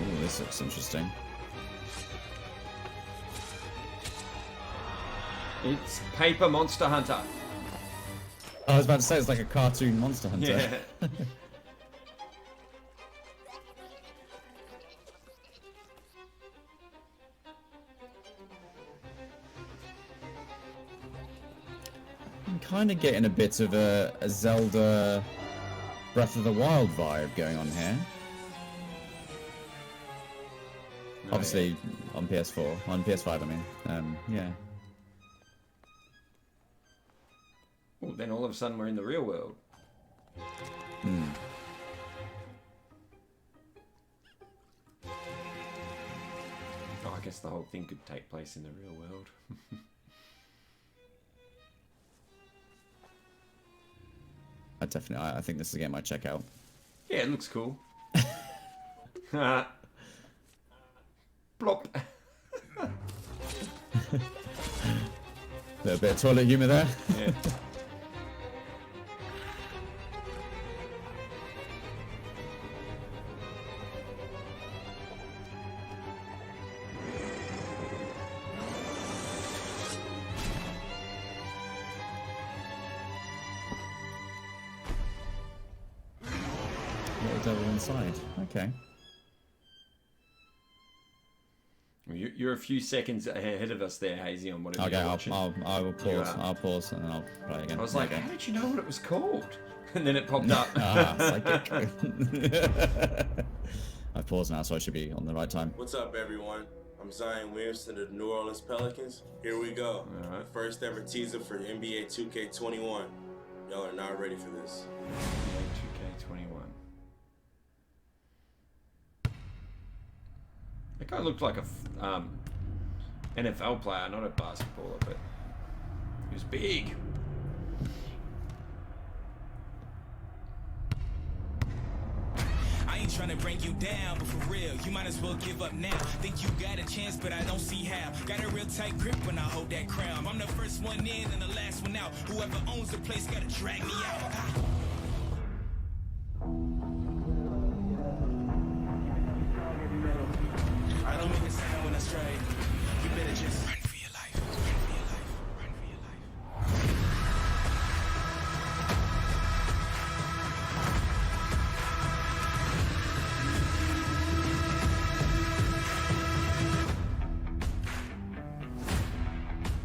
Ooh, this looks interesting. It's Paper Monster Hunter. I was about to say it's like a cartoon Monster Hunter. Yeah. I'm kind of getting a bit of a Zelda Breath of the Wild vibe going on here. Obviously on PS4, on PS5 I mean, yeah. Well, then all of a sudden we're in the real world. Hmm. Oh, I guess the whole thing could take place in the real world. I think this is a game I'd check out. Yeah, it looks cool. Plop. Little bit of toilet humour there. Yeah. Little devil inside. Okay. You're a few seconds ahead of us there, Hazy, on whatever Okay, you're watching. I will pause. I'll pause and I'll play again. I was like, how did you know what it was called? And then it popped up. Psychic. I paused now, so I should be on the right time. What's up, everyone? I'm Zion Williamson of the New Orleans Pelicans. Here we go. The first ever teaser for NBA 2K21. Y'all are not ready for this. NBA 2K21. That guy looked like a NFL player, not a basketballer, but he was big. I ain't trying to bring you down, but for real, you might as well give up now. Think you got a chance, but I don't see how. Got a real tight grip when I hold that crown. I'm the first one in and the last one out. Whoever owns the place gotta drag me out. I don't make a sound when I strike. You better just run for your life. Run for your life. Run for your life.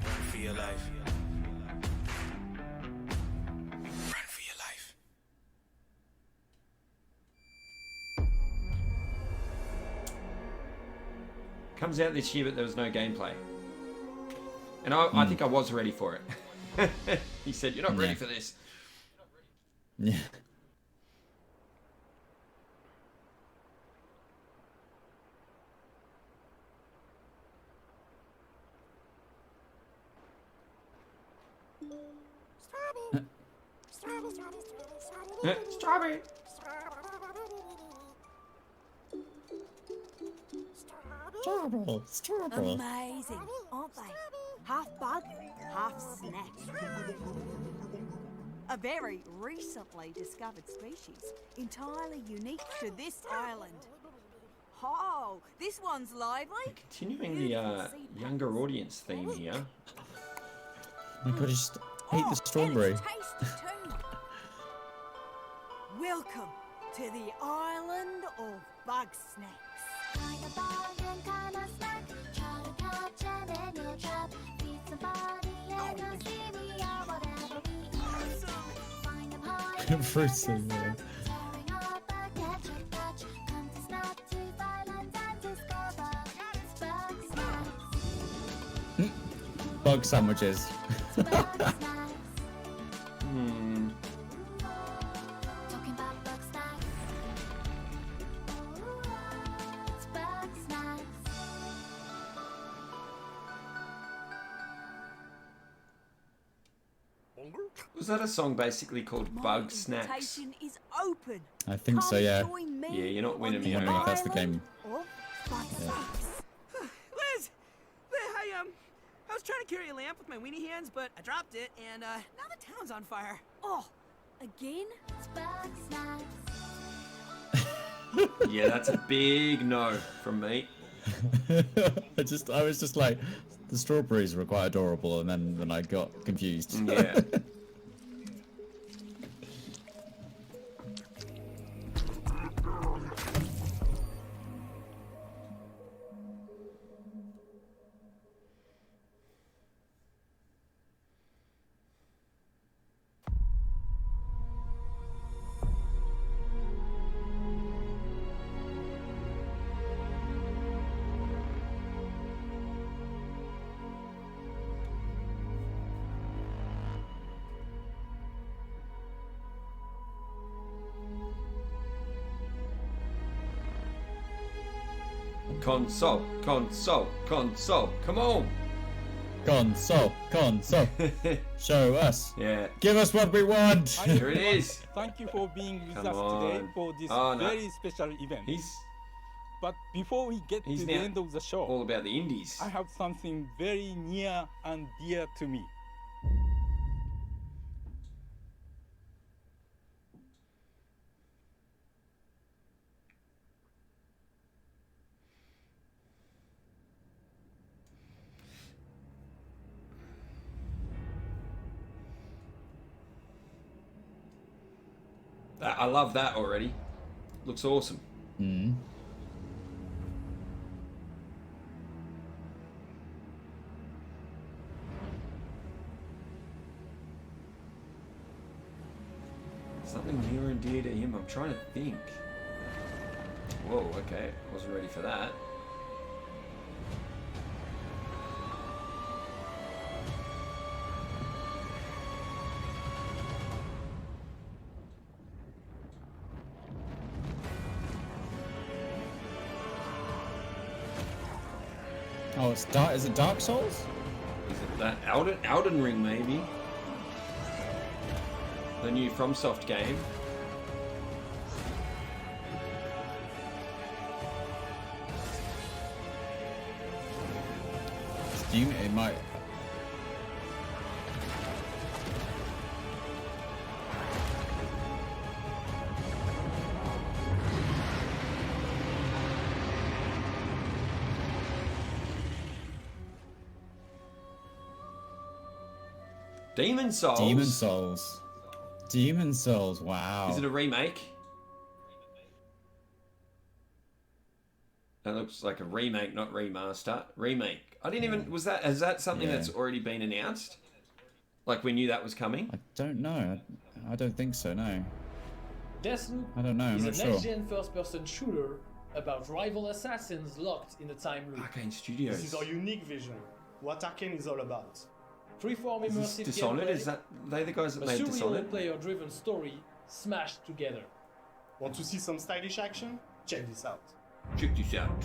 Run for your life. Run for your life. Comes out this year, but there was no gameplay. And I think I was ready for it. He said, "You're not ready for this." Yeah. Strawberry. Strawberry. Amazing, aren't they? Half bug, half snack. A very recently discovered species, entirely unique to this island. Oh, this one's lively. Continuing the younger audience theme here. Oh my god, I just hate the strawberry. Tasty too. Welcome to the island of bug snacks. Find a bug and kind of snack. Try to catch it in your trap. Feed somebody and you'll see we are whatever we are. Find them high. Fruits in there. Tearing up a ketchup patch. Come to snap to violence and discover bug snacks. Bug sandwiches. Bug snacks. Hmm. Talking about bug snacks. It's bug snacks. Was that a song basically called Bug Snacks? Invitation is open. I think so, yeah. Join me Yeah, you're not winning me I over. wonder if that's the game. of bug snacks. Liz! I was trying to carry a lamp with my weenie hands, but I dropped it, and now the town's on fire. Oh, again? It's bug snacks. Yeah, that's a big no from me. I was just like, the strawberries were quite adorable, and then I got confused. Yeah. Console. Come on. Console. Show us. Yeah. Give us what we want. Here it is. Thank you for being with Come us today on. for this Oh, no. very special event. But before we get He's to the now end of the show, all about the indies. I have something very near and dear to me. I love that already. Looks awesome. Mm. Something near and dear to him. I'm trying to think. Whoa, okay. Wasn't ready for that. Oh, it's Dark. Is it Dark Souls? Is it that Elden Ring maybe? The new FromSoft game. It might. Demon Souls. Demon Souls. Demon Souls. Wow. Is it a remake? That looks like a remake, not remaster. Remake. I didn't even. Is that something that's already been announced? Like we knew that was coming? I don't know. I don't think so. No. Deathloop I don't know. I'm is not a sure. next-gen first-person shooter about rival assassins locked in a time loop. Arcane Studios. This is our unique vision. What Arcane is all about. Freeform Is this immersive Dishonored? gameplay, Is that they the guys that a made surreal Dishonored? player-driven story smashed together. Want to see some stylish action? Check this out. Check this out.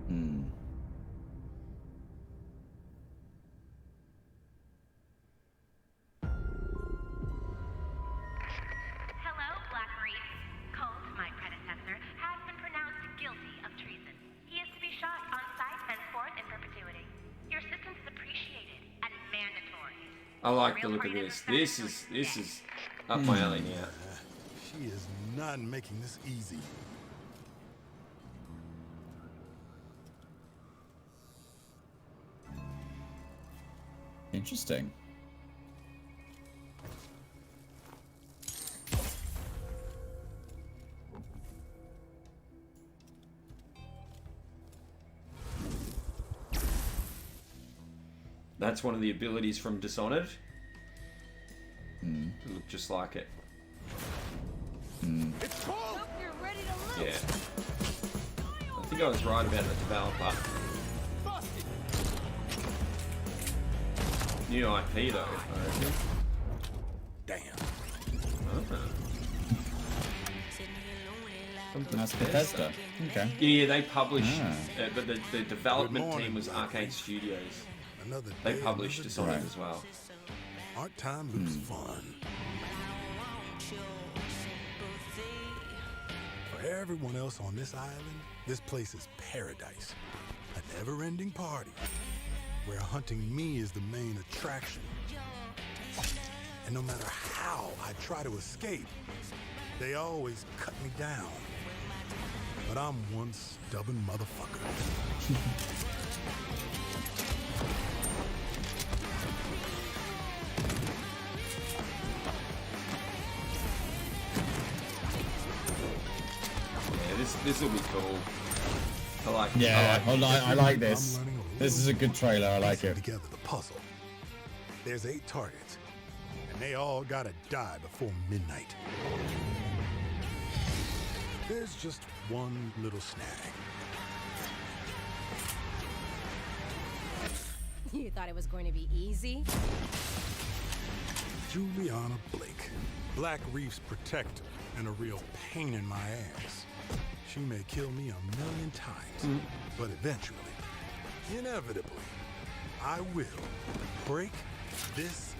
Hmm. Hello, Black Reef. Colt, my predecessor, has been pronounced guilty of treason. He is to be shot on sight henceforth in perpetuity. Your assistance is appreciated and mandatory. I like the look of this. This is up my alley now. She is not making this easy. Interesting. That's one of the abilities from Dishonored. Mm. It looked just like it. Mm. Yeah. I think I was right about the developer. New IP though, I reckon. Damn. That's Bethesda. Okay. Yeah, they published, but the development team was Arcane Studios. They published Dishonored as well. Art time looks fun. For everyone else on this island, this place is paradise. A never-ending party where hunting me is the main attraction. And no matter how I try to escape, they always cut me down. But I'm one stubborn motherfucker. Yeah, this will be cool. I like. Yeah, I like this. this. This is a good trailer. I like it. Together the puzzle. There's 8 targets, and they all gotta die before midnight. There's just one little snag. You thought it was going to be easy? Juliana Blake, Black Reef's protector, and a real pain in my ass. She may kill me 1,000,000 times, but eventually, inevitably, I will break this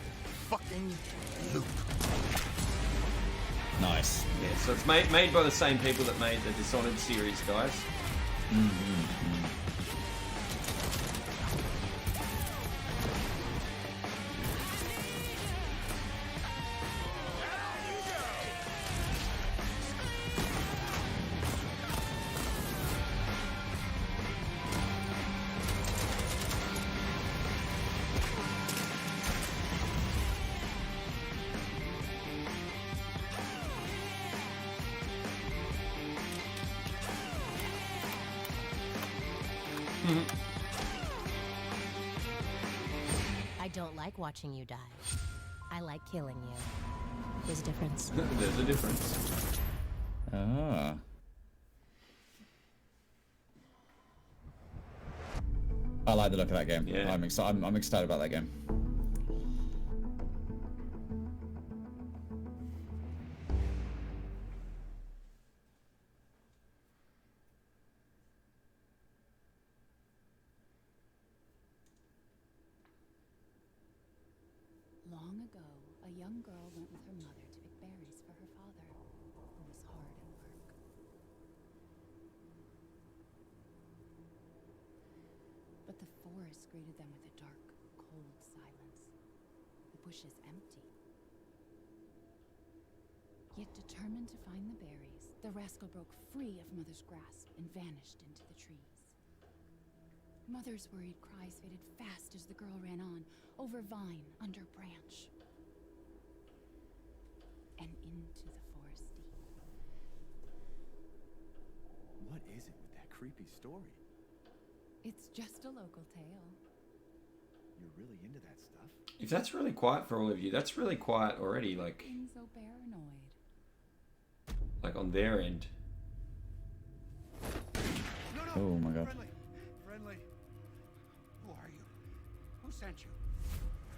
fucking loop. Nice. Yeah, so it's made by the same people that made the Dishonored series, guys. I don't like watching you die. I like killing you. There's a difference. There's a difference. Ah. I like the look of that game. Yeah. I'm excited about that game. greeted them with a dark, cold silence. The bush is empty. Yet determined to find the berries, the rascal broke free of Mother's grasp and vanished into the trees. Mother's worried cries faded fast as the girl ran on, over vine, under branch, and into the forest deep. What is it with that creepy story? It's just a local tale. You're really into that stuff? If that's really quiet for all of you, that's really quiet already, like... Being so paranoid. Like on their end. Oh my god. Friendly. Who are you? Who sent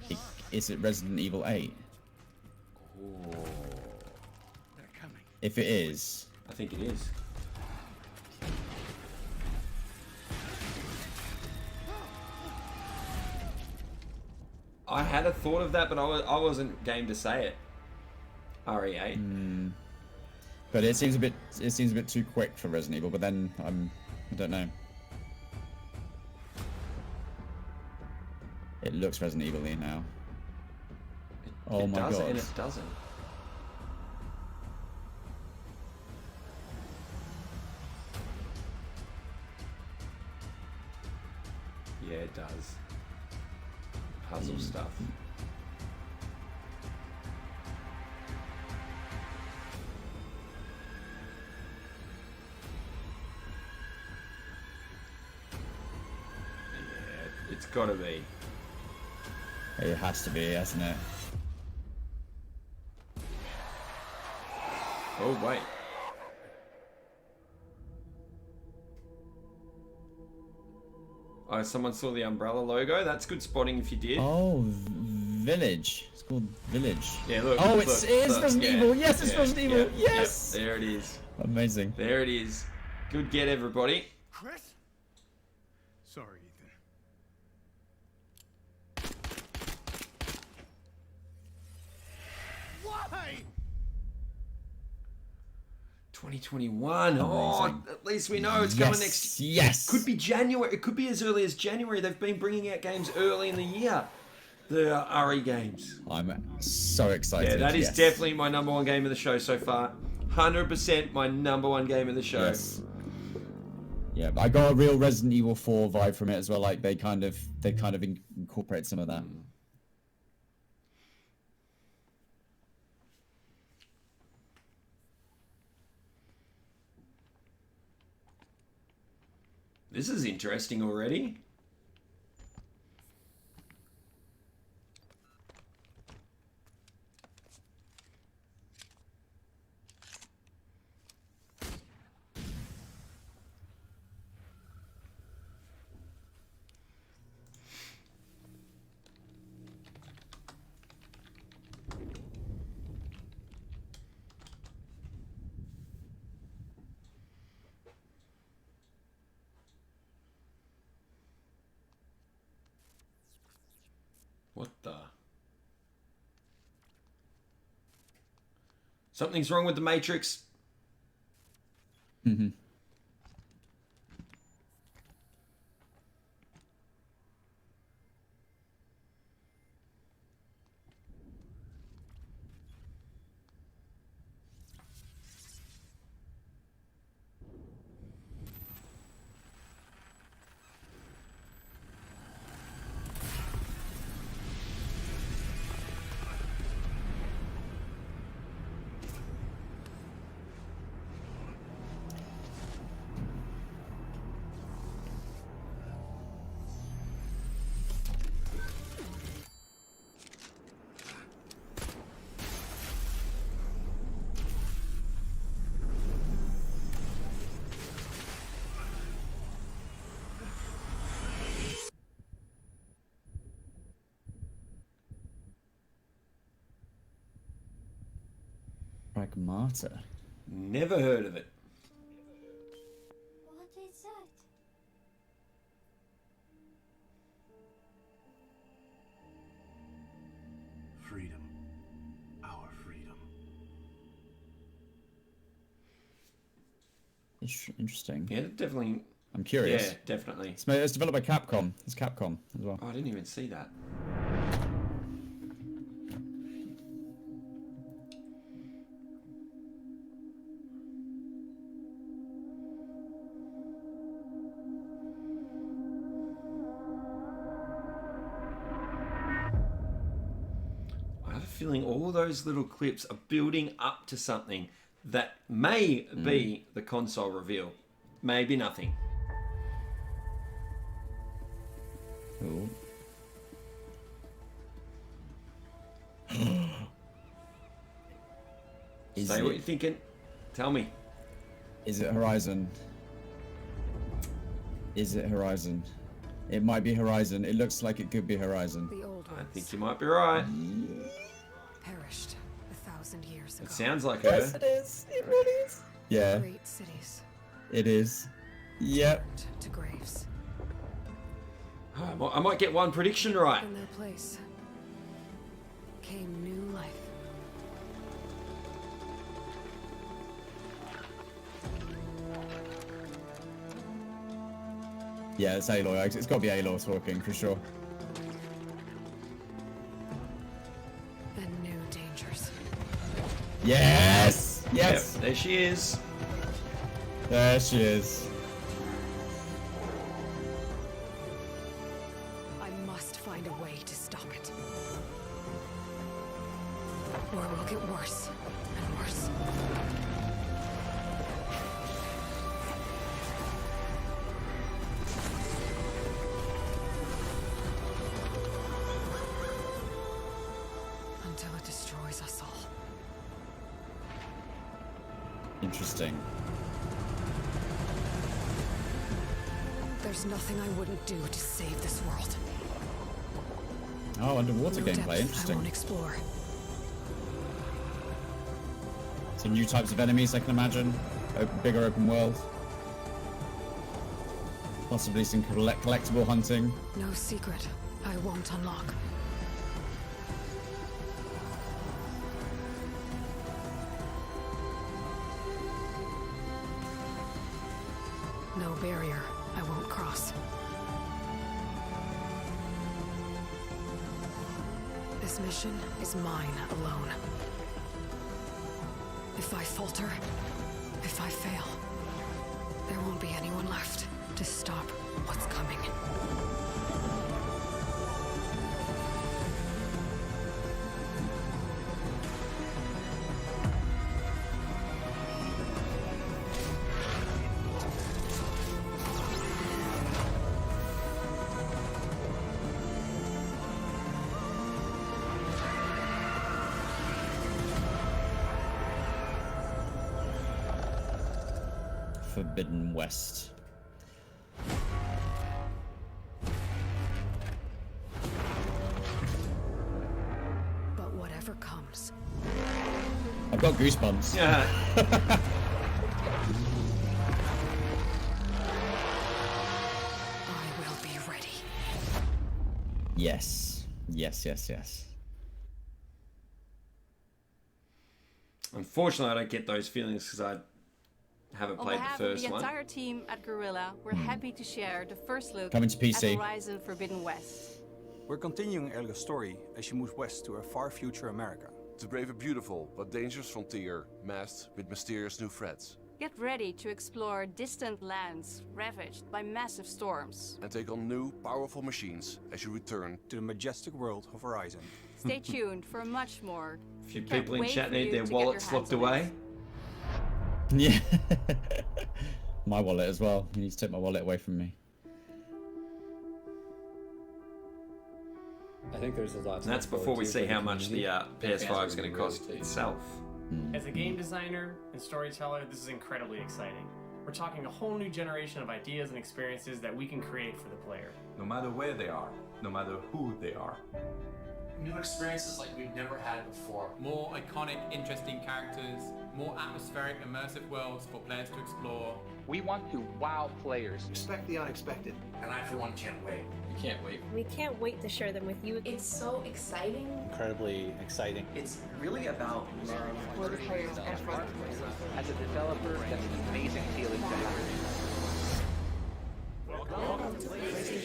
you? Is it Resident Evil 8? Oh. They're coming. If it is... I think it is. I had a thought of that, but I wasn't game to say it. RE8. But it seems a bit too quick for Resident Evil. But then I don't know. It looks Resident Evil-y now. Oh my god! And it doesn't. Yeah, it does. Puzzle stuff. Yeah, it's gotta be. It has to be, hasn't it? Oh wait. Oh, someone saw the umbrella logo. That's good spotting if you did. Oh, Village. It's called Village. Yeah, look. Oh, look, it is Resident Evil. Yes, it's Resident Evil. Yes. There it is. Amazing. There it is. Good get, everybody. Chris? Sorry, Ethan. Why? 2021. Oh, at least we know it's coming next year. Yes. Could be January. It could be as early as January. They've been bringing out games early in the year. The RE games. I'm so excited. Yeah, that is definitely my #1 game of the show so far. 100% my #1 game of the show. Yes. Yeah, I got a real Resident Evil 4 vibe from it as well. Like they kind of incorporate some of that. This is interesting already. What the? Something's wrong with the Matrix. Mm-hmm. Pragmata. Never heard of it. What is that? Freedom. Our freedom. Interesting. Yeah, it definitely I'm curious. Yeah, definitely. It's developed by Capcom. It's Capcom as well. Oh, I didn't even see that. I have a feeling all those little clips are building up to something that may be the console reveal. Maybe nothing. Ooh. Say what you're thinking. Tell me. Is it Horizon? Is it Horizon? It might be Horizon. It looks like it could be Horizon. The old I think you might be right. perished 1,000 years ago. It sounds like her. Yes, it is. It really is. Yeah. Great cities It is. Yep. to graves. I might get one prediction right. In their place came new life. Yeah, it's Aloy. It's got to be Aloy talking for sure. And new dangers. Yes! Yes! Yep, there she is. There she is. I must find a way to stop it. Or it will get worse and worse. Until it destroys us all. Interesting. There's nothing I wouldn't do to save this world. Oh, underwater No gameplay. depth I Interesting. won't explore. Some new types of enemies, I can imagine. Bigger open world. Possibly some collectible hunting. No secret I won't unlock. No barrier I won't cross. This mission is mine alone. If I falter, if I fail, there won't be anyone left to stop what's coming. Forbidden West. But whatever comes, I've got goosebumps. Yeah. I will be ready. Yes. Yes, yes, yes. Unfortunately, I don't get those feelings because I haven't On played behalf the of first the one. entire team at Gorilla, we're happy to share the first look Coming to PC. at Horizon Forbidden West. We're continuing Elga's story as she moves west to a far future America. To brave a beautiful but dangerous frontier masked with mysterious new threats. Get ready to explore distant lands ravaged by massive storms. And take on new, powerful machines as you return to the majestic world of Horizon. Stay tuned for much more. A few Can't people in wait chat for need you their to get your wallets hands locked on it. away. Yeah. My wallet as well. You need to take my wallet away from me. I think there's a lot. And that's before we see how much the PS5 is going to cost itself. As a game designer and storyteller, this is incredibly exciting. We're talking a whole new generation of ideas and experiences that we can create for the player. No matter where they are, no matter who they are. New experiences like we've never had before. More iconic, interesting characters, more atmospheric, immersive worlds for players to explore. We want to wow players. Expect the unexpected. And I, for one, can't wait. You can't wait. We can't wait to share them with you. It's so exciting. Incredibly exciting. It's really about love For the players and for the As a developer, that's an amazing feeling to have.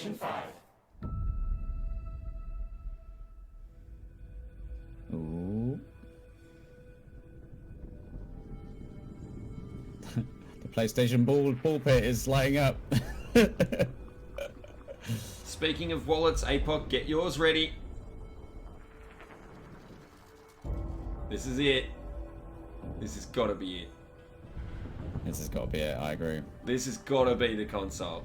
PlayStation 5. Ooh. The PlayStation pulpit is lighting up. Speaking of wallets, APOC, get yours ready. This is it. This has got to be it. This has got to be it, I agree. This has got to be the console.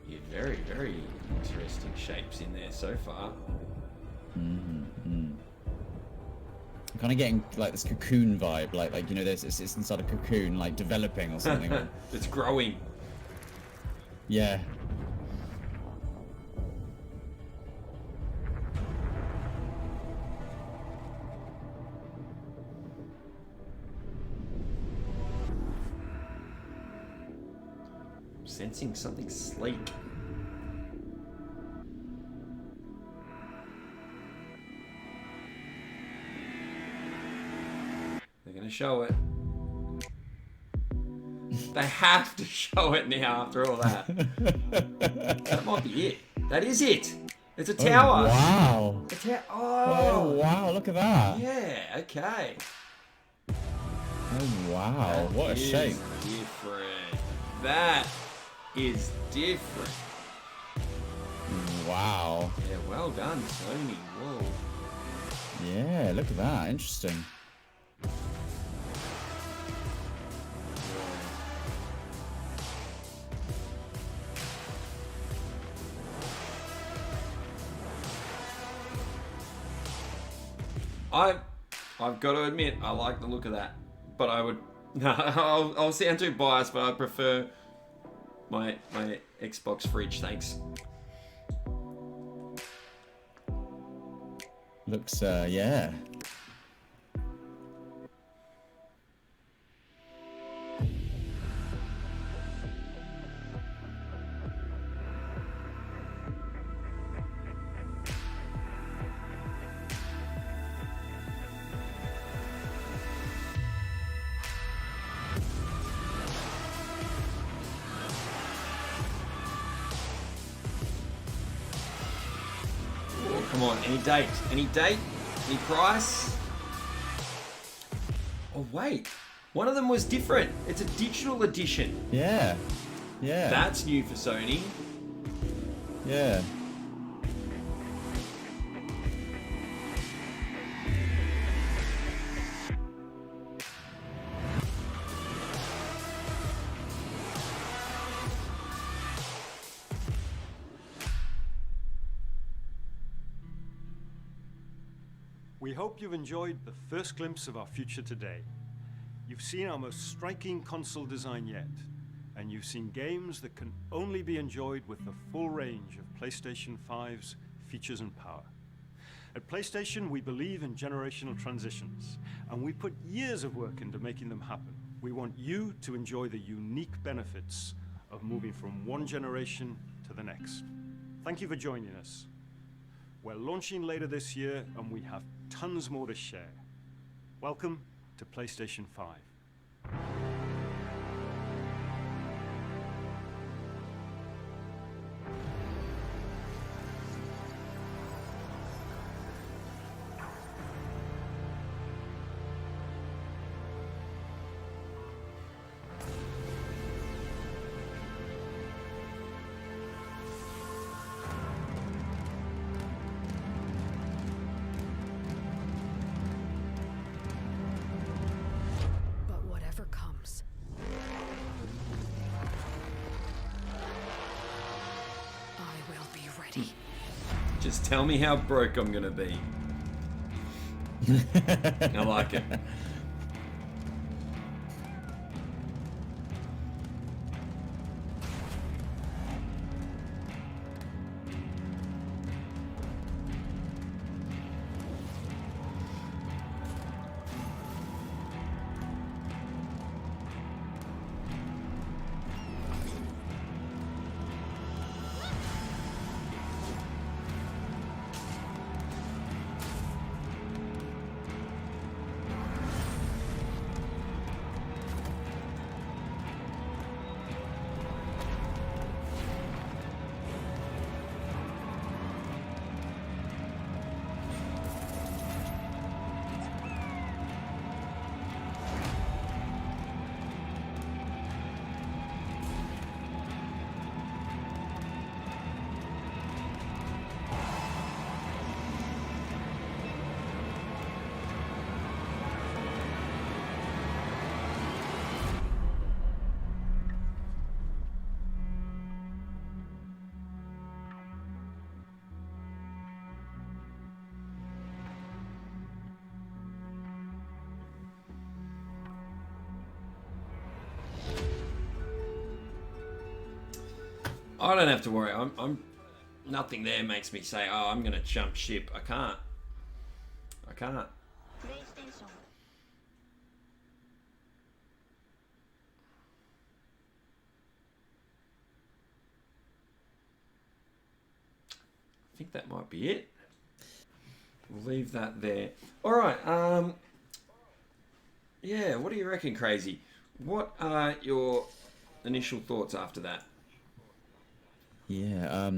Yeah, very, very interesting shapes in there so far. I'm kind of getting like this cocoon vibe, like you know, it's inside a cocoon, like developing or something. It's growing. Yeah. Sensing something sleek. They're gonna show it. They have to show it now after all that. That might be it. That is it. It's a tower. Oh, wow. Oh wow, look at that. Yeah, okay. Oh wow, what a shape. Different. That is different. Wow. Yeah, well done, Sony. Whoa. Yeah, look at that. Interesting. I've got to admit, I like the look of that, but I would. I'll sound too biased, but I prefer my Xbox fridge. Thanks. Looks, yeah. Come on, any date? Any date? Any price? Oh wait, one of them was different. It's a digital edition. Yeah. Yeah. That's new for Sony. Yeah. We hope you've enjoyed the first glimpse of our future today. You've seen our most striking console design yet, and you've seen games that can only be enjoyed with the full range of PlayStation 5's features and power. At PlayStation, we believe in generational transitions, and we put years of work into making them happen. We want you to enjoy the unique benefits of moving from one generation to the next. Thank you for joining us. We're launching later this year, and we have tons more to share. Welcome to PlayStation 5. But whatever comes, I will be ready. Just tell me how broke I'm gonna be. I like it. I don't have to worry. I'm nothing there makes me say, oh, I'm going to jump ship. I can't. I think that might be it. We'll leave that there. All right. Yeah, what do you reckon, Crazy? What are your initial thoughts after that? Yeah.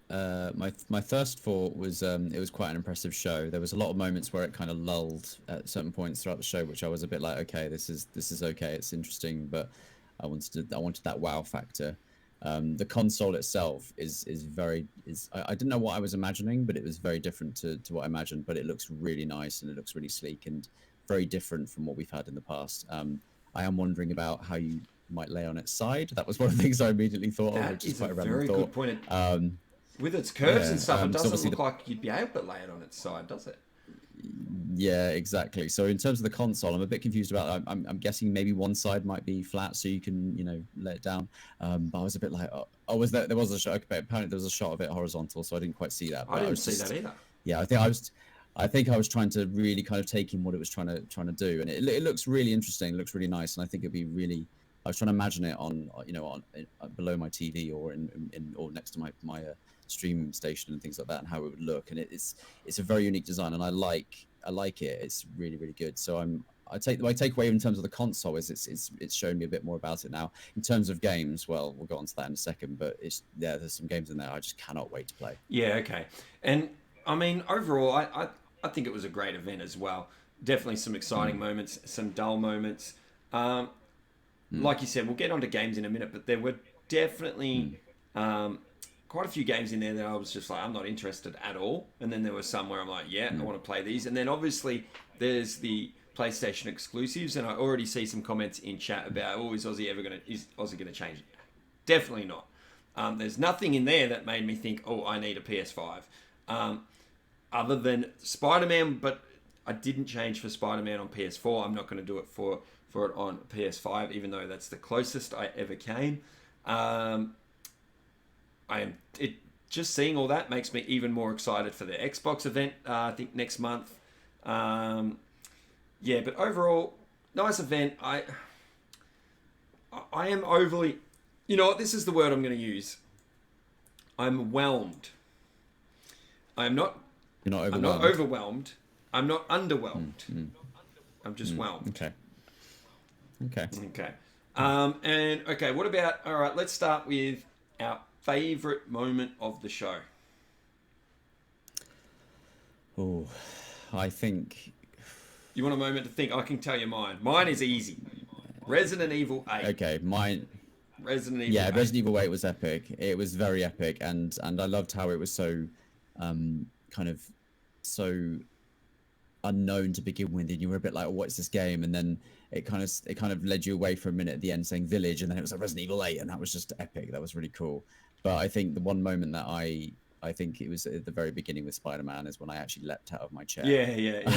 My first thought was it was quite an impressive show. There was a lot of moments where it kind of lulled at certain points throughout the show, which I was a bit like, okay, this is okay, it's interesting, but I wanted that wow factor. The console itself I didn't know what I was imagining, but it was very different to what I imagined. But it looks really nice and it looks really sleek and very different from what we've had in the past. I am wondering about how you might lay on its side. That was one of the things I immediately thought of, which is quite a very good point. With its curves and stuff, it doesn't look like you'd be able to lay it on its side, does it? Yeah, exactly. So in terms of the console, I'm a bit confused about. I'm guessing maybe one side might be flat, so you can let it down. But I was a bit like, there was a shot. Okay, apparently there was a shot of it horizontal, so I didn't quite see that. I didn't see that either. Yeah, I think I was trying to really kind of take in what it was trying to do, and it looks really interesting. It looks really nice, and I think it'd be really. I was trying to imagine it on below my TV or or next to my stream station and things like that, and how it would look. And it's a very unique design, and I like it. It's really, really good. So my takeaway in terms of the console is it's shown me a bit more about it now. In terms of games, well, we'll go on to that in a second, but there's some games in there I just cannot wait to play. Yeah, okay. And I mean, overall, I think it was a great event as well. Definitely some exciting moments, some dull moments. Like you said, we'll get onto games in a minute, but there were definitely quite a few games in there that I was just like, I'm not interested at all. And then there were some where I'm like, yeah, I want to play these. And then obviously there's the PlayStation exclusives, and I already see some comments in chat about, is Aussie gonna change it? Definitely not. There's nothing in there that made me think, I need a PS5. Other than Spider-Man, but I didn't change for Spider-Man on PS4. I'm not going to do it for it on PS5, even though that's the closest I ever came. Just seeing all that makes me even more excited for the Xbox event, I think next month. Yeah, but overall, nice event. I am overly... You know what? This is the word I'm going to use. I'm whelmed. I'm not... You're not overwhelmed? I'm not overwhelmed. I'm not underwhelmed. I'm just whelmed. Okay. And, what about... All right, let's start with our favourite moment of the show. Oh, I think... You want a moment to think? I can tell you mine. Mine is easy. Resident Evil 8. Okay, mine... Resident Evil 8. Resident Evil 8 was epic. It was very epic, and I loved how it was so so unknown to begin with, and you were a bit like, what's this game? And then it kind of led you away for a minute at the end saying Village, and then it was like Resident Evil 8, and that was just epic. That was really cool. But I think the one moment that I think it was at the very beginning with Spider-Man is when I actually leapt out of my chair. Yeah.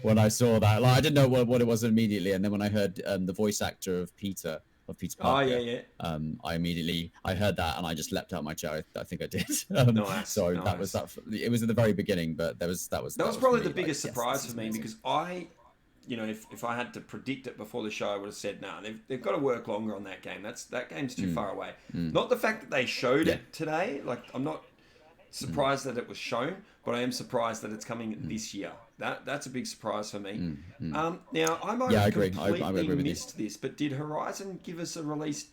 When I saw that, like, I didn't know what it was immediately, and then when I heard the voice actor of Peter Parker, I heard that and I just leapt out of my chair. I think I did. Nice. So nice. That was that. It was at the very beginning, but that was probably the biggest surprise for me, because if I had to predict it before the show, I would have said, nah, they've got to work longer on that game. That game's too far away. Not the fact that they showed it today. Like, I'm not surprised that it was shown, but I am surprised that it's coming this year. That's a big surprise for me. Now, I might have completely missed this, but did Horizon give us a release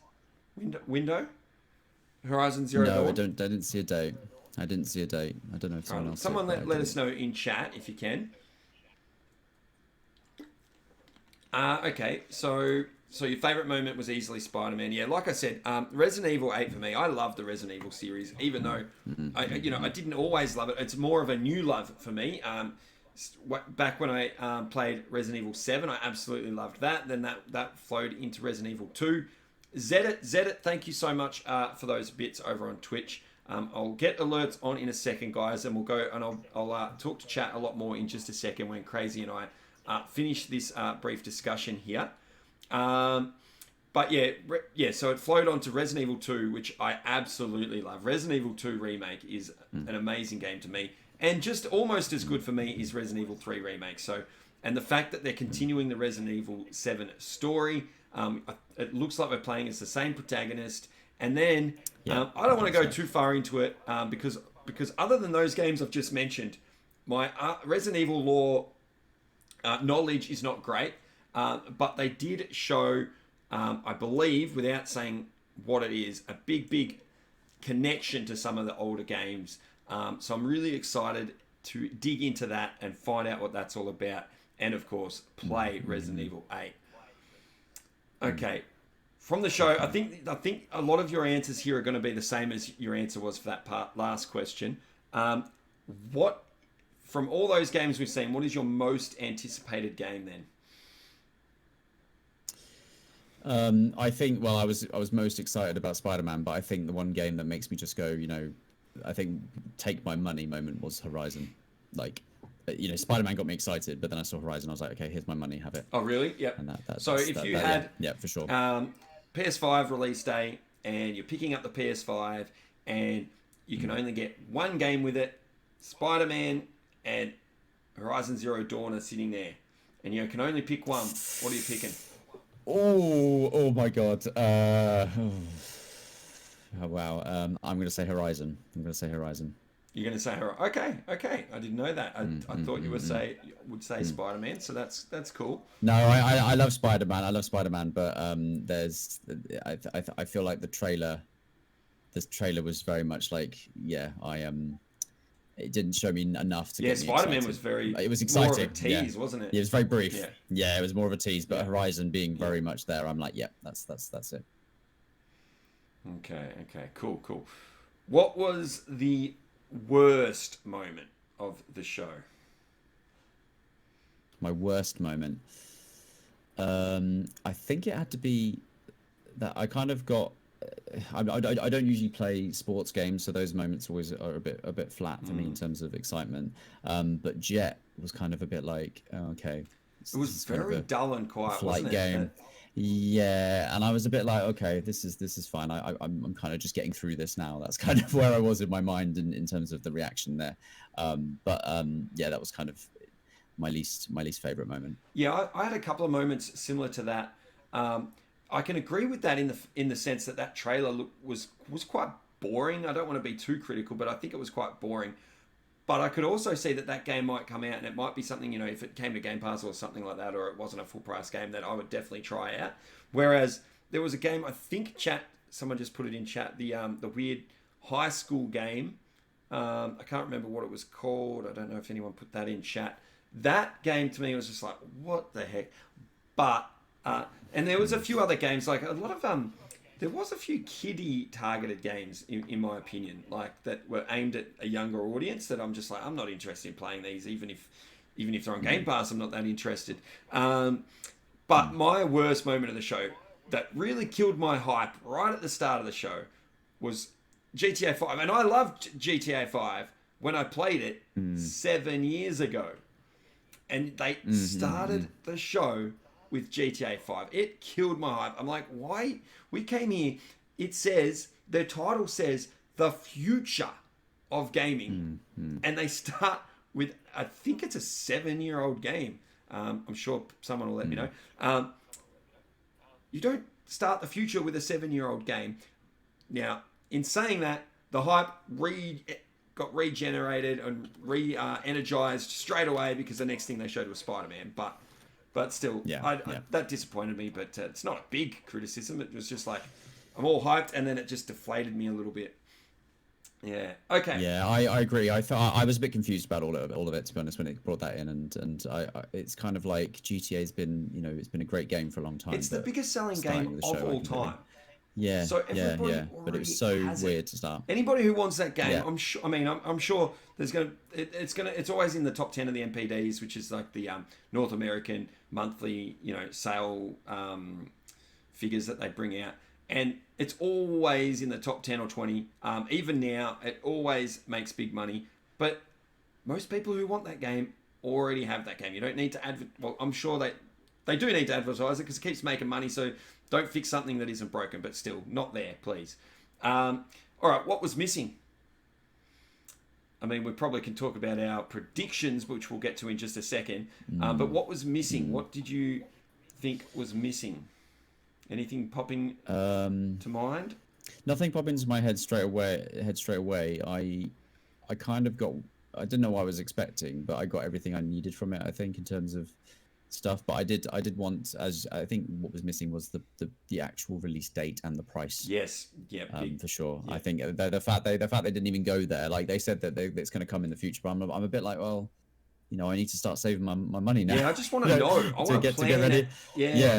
window? Horizon Zero Dawn? No, I didn't see a date. I didn't see a date. I don't know if someone else... Someone let us know in chat if you can. Okay, so your favourite moment was easily Spider-Man. Yeah, like I said, Resident Evil 8 for me. I love the Resident Evil series, even though I didn't always love it. It's more of a new love for me. Back when I played Resident Evil 7, I absolutely loved that. Then that flowed into Resident Evil 2. Zedit, thank you so much for those bits over on Twitch. I'll get alerts on in a second, guys, and we'll go and I'll talk to chat a lot more in just a second when Crazy and I finish this brief discussion here. But yeah, so it flowed on to Resident Evil 2, which I absolutely love. Resident Evil 2 Remake is an amazing game to me. And just almost as good for me is Resident Evil 3 Remake. So, and the fact that they're continuing the Resident Evil 7 story, it looks like we're playing as the same protagonist. And then, I don't want to go too far into it because other than those games I've just mentioned, my Resident Evil lore knowledge is not great. But they did show, I believe, without saying what it is, a big connection to some of the older games. So I'm really excited to dig into that and find out what that's all about. And of course, play Resident Evil 8. Okay. From the show, I think a lot of your answers here are going to be the same as your answer was for that last question. What, from all those games we've seen, what is your most anticipated game then? I think, well, I was most excited about Spider-Man, but I think the one game that makes me just go, I think take my money moment was Horizon. Like, Spider-Man got me excited, but then I saw Horizon, I was like, okay, here's my money, have it. Oh, really? Yep. And so if you had... Yeah, for sure. PS5 release day, and you're picking up the PS5, and you can only get one game with it, Spider-Man and Horizon Zero Dawn are sitting there, and you can only pick one. What are you picking? Oh my God. Oh, wow. I'm going to say Horizon. You're going to say Horizon. Okay. I didn't know that. I thought you would say Spider-Man, so that's cool. No, I love Spider-Man. But I feel like this trailer was very much like, it didn't show me enough to get me Spider-Man excited. was it was exciting. More of a tease, wasn't it? Yeah, it was very brief. Yeah, it was more of a tease, but Horizon being very much there, I'm like, that's it. Okay, cool. What was the worst moment of the show? My worst moment. I think it had to be that I kind of got. I don't usually play sports games, so those moments always are a bit flat for me in terms of excitement. But Jet was kind of a bit like, okay. It was very dull and quiet, wasn't it? Game. Yeah, and I was a bit like, okay, this is fine. I'm kind of just getting through this now. That's kind of where I was in my mind in terms of the reaction there. That was kind of my least favorite moment. Yeah, I had a couple of moments similar to that. I can agree with that in the sense that trailer was quite boring. I don't want to be too critical, but I think it was quite boring. But I could also see that game might come out, and it might be something, if it came to Game Pass or something like that, or it wasn't a full price game, that I would definitely try out. Whereas there was a game, I think someone just put it in chat, the weird high school game. I can't remember what it was called. I don't know if anyone put that in chat. That game to me was just like, what the heck? But and there was a few other games, like a lot of there was a few kiddie targeted games in my opinion, like that were aimed at a younger audience that I'm just like, I'm not interested in playing these, even if they're on Game Pass, I'm not that interested. But my worst moment of the show that really killed my hype right at the start of the show was GTA 5. And I loved GTA 5 when I played it 7 years ago. And they started the show with GTA 5. It killed my hype. I'm like, why? We came here. It says, their title says, the future of gaming. And they start with, I think it's a 7-year-old game. I'm sure someone will let me know. You don't start the future with a 7-year-old game. Now, in saying that, the hype got regenerated and energized straight away because the next thing they showed was Spider-Man. But still, that disappointed me. But it's not a big criticism. It was just like, I'm all hyped, and then it just deflated me a little bit. Yeah. Okay. Yeah, I agree. I thought I was a bit confused about all of it, to be honest, when it brought that in, and it's kind of like GTA's been, it's been a great game for a long time. It's the biggest selling game of all time. Yeah. So everybody but it was so weird to start. Anybody who wants that game, I'm sure. I mean, I'm sure there's it's always in the top 10 of the MPDs, which is like the North American monthly, sale figures that they bring out. And it's always in the top 10 or 20. Even now, it always makes big money. But most people who want that game already have that game. You don't need to well, I'm sure they they do need to advertise it because it keeps making money. So don't fix something that isn't broken, but still not there, please. All right, what was missing? I mean, we probably can talk about our predictions, which we'll get to in just a second. But what was missing? What did you think was missing? Anything popping to mind? Nothing popped into my head straight away. I kind of got. I didn't know what I was expecting, but I got everything I needed from it. I think in terms of stuff, but I did want, as I think what was missing was the actual release date and the price. Yes, yeah, for sure. Yeah. I think the fact they didn't even go there. Like they said that it's going to come in the future, but I'm a bit like, well, you know, I need to start saving my money now. Yeah, I just want to know. I want to get ready.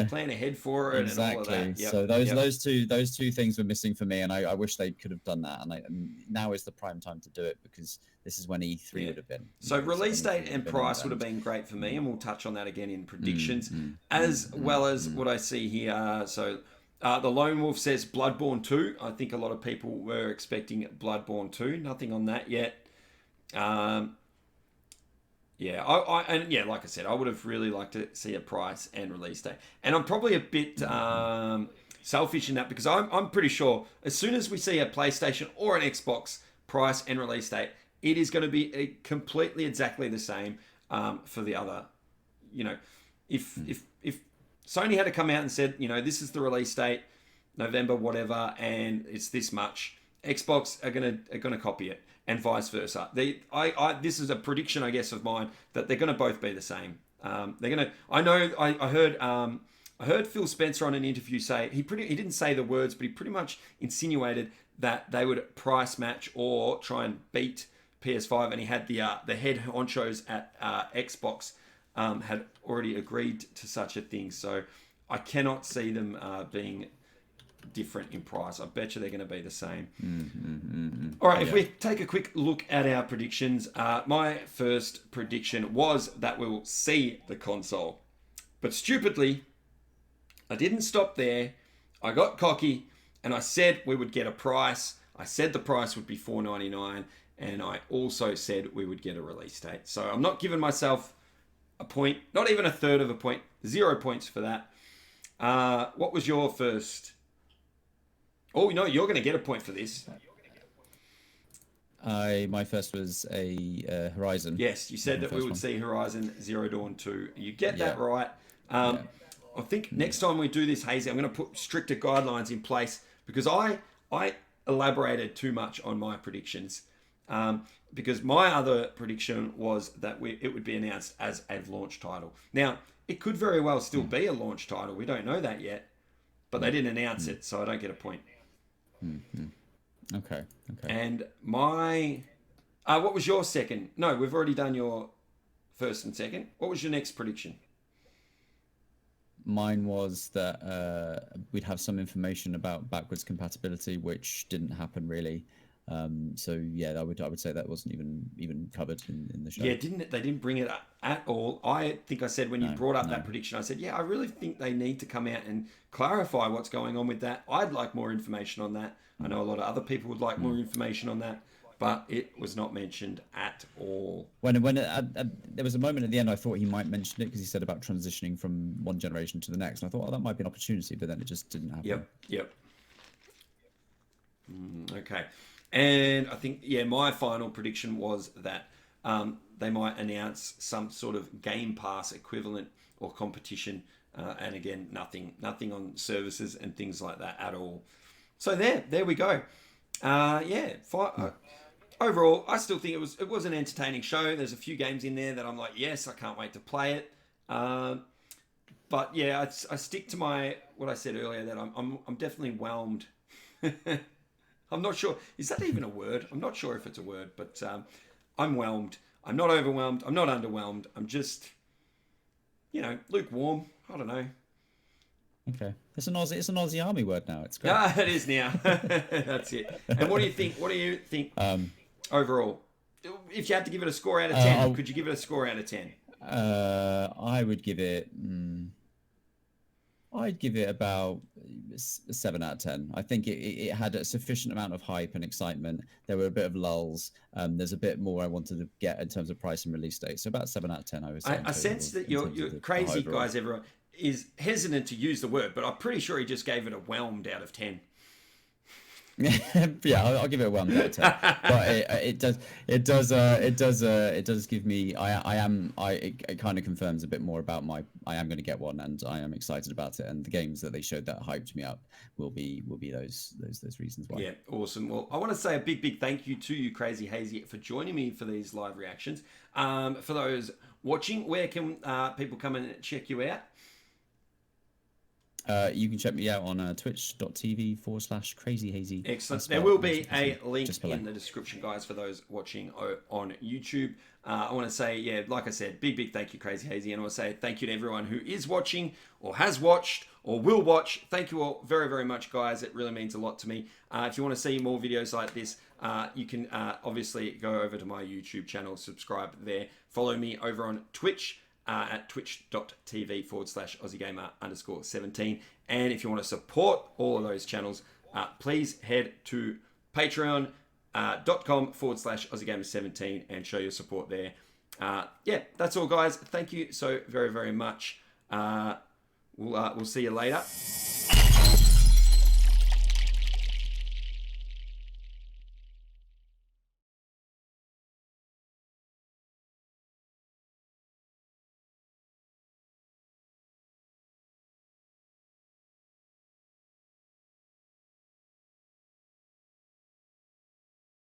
Plan ahead for it. Exactly. And all of that. Yep. So those two things were missing for me, and I wish they could have done that. And now is the prime time to do it because this is when E3 would have been. So release date and price would have been great for me, and we'll touch on that again in predictions, as well as what I see here. So the Lone Wolf says Bloodborne 2. I think a lot of people were expecting Bloodborne 2. Nothing on that yet. Yeah, like I said, I would have really liked to see a price and release date. And I'm probably a bit selfish in that because I'm pretty sure as soon as we see a PlayStation or an Xbox price and release date, it is going to be completely exactly the same for the other. You know, if Sony had to come out and said, you know, this is the release date, November, whatever, and it's this much, Xbox are gonna copy it. And vice versa. This is a prediction, I guess, of mine that they're going to both be the same. They're going to. I heard Phil Spencer on an interview say he didn't say the words, but he pretty much insinuated that they would price match or try and beat PS5, and he had the head honchos at Xbox had already agreed to such a thing. So I cannot see them being different in price. I bet you they're going to be the same. All right, if we take a quick look at our predictions, my first prediction was that we will see the console. But stupidly, I didn't stop there. I got cocky and I said we would get a price. I said the price would be $4.99, and I also said we would get a release date. So I'm not giving myself a point, not even a third of a point, 0 points for that. What was your first? Oh, no, you're going to get a point for this. My first was a Horizon. Yes, you said that we would see Horizon Zero Dawn 2. You get that right. I think next time we do this, Hazy, I'm going to put stricter guidelines in place because I elaborated too much on my predictions. Because my other prediction was that it would be announced as a launch title. Now, it could very well still be a launch title. We don't know that yet. But they didn't announce it, so I don't get a point. Okay. And my... what was your second? No, we've already done your first and second. What was your next prediction? Mine was that we'd have some information about backwards compatibility, which didn't happen really. So yeah, I would say that wasn't even covered in the show. Yeah, they didn't bring it up at all. I think I said when you brought up that prediction, I said, yeah, I really think they need to come out and clarify what's going on with that. I'd like more information on that. I know a lot of other people would like more information on that, but it was not mentioned at all. When there was a moment at the end, I thought he might mention it because he said about transitioning from one generation to the next, and I thought, that might be an opportunity, but then it just didn't happen. Yep. Okay. And I think, my final prediction was that they might announce some sort of Game Pass equivalent or competition. And again, nothing on services and things like that at all. So there we go. Overall, I still think it was an entertaining show. There's a few games in there that I'm like, yes, I can't wait to play it. But yeah, I stick to what I said earlier that I'm definitely whelmed. I'm not sure. Is that even a word? I'm not sure if it's a word, but I'm whelmed. I'm not overwhelmed. I'm not underwhelmed. I'm just, lukewarm. I don't know. Okay. It's an Aussie Army word now. It's great. Yeah, it is now. That's it. And what do you think? What do you think overall? If you had to give it a score out of 10, could you give it a score out of 10? I would give it... I'd give it about 7 out of 10. I think it had a sufficient amount of hype and excitement. There were a bit of lulls. There's a bit more I wanted to get in terms of price and release date. So about 7 out of 10, I would say. I sense that you're crazy guys, everyone. is hesitant to use the word, but I'm pretty sure he just gave it a whelmed out of 10. Yeah, I'll give it a 1 out of 10. But it does give me. It kind of confirms a bit more about I am going to get one, and I am excited about it. And the games that they showed that hyped me up will be those reasons why. Yeah, awesome. Well, I want to say a big thank you to you, KrazeyHayzey, for joining me for these live reactions. For those watching, where can people come and check you out? You can check me out on twitch.tv/KrazeyHayzey. Excellent. There will be a link in the description, guys, for those watching on YouTube. I want to say, yeah, like I said, big thank you, KrazeyHayzey. And I want to say thank you to everyone who is watching or has watched or will watch. Thank you all very much, guys. It really means a lot to me. If you want to see more videos like this, you can obviously go over to my YouTube channel, subscribe there. Follow me over on Twitch. At twitch.tv/AussieGamer_17. And if you want to support all of those channels, please head to patreon.com/AussieGamer17 and show your support there. Yeah, that's all, guys. Thank you so very much. We'll see you later.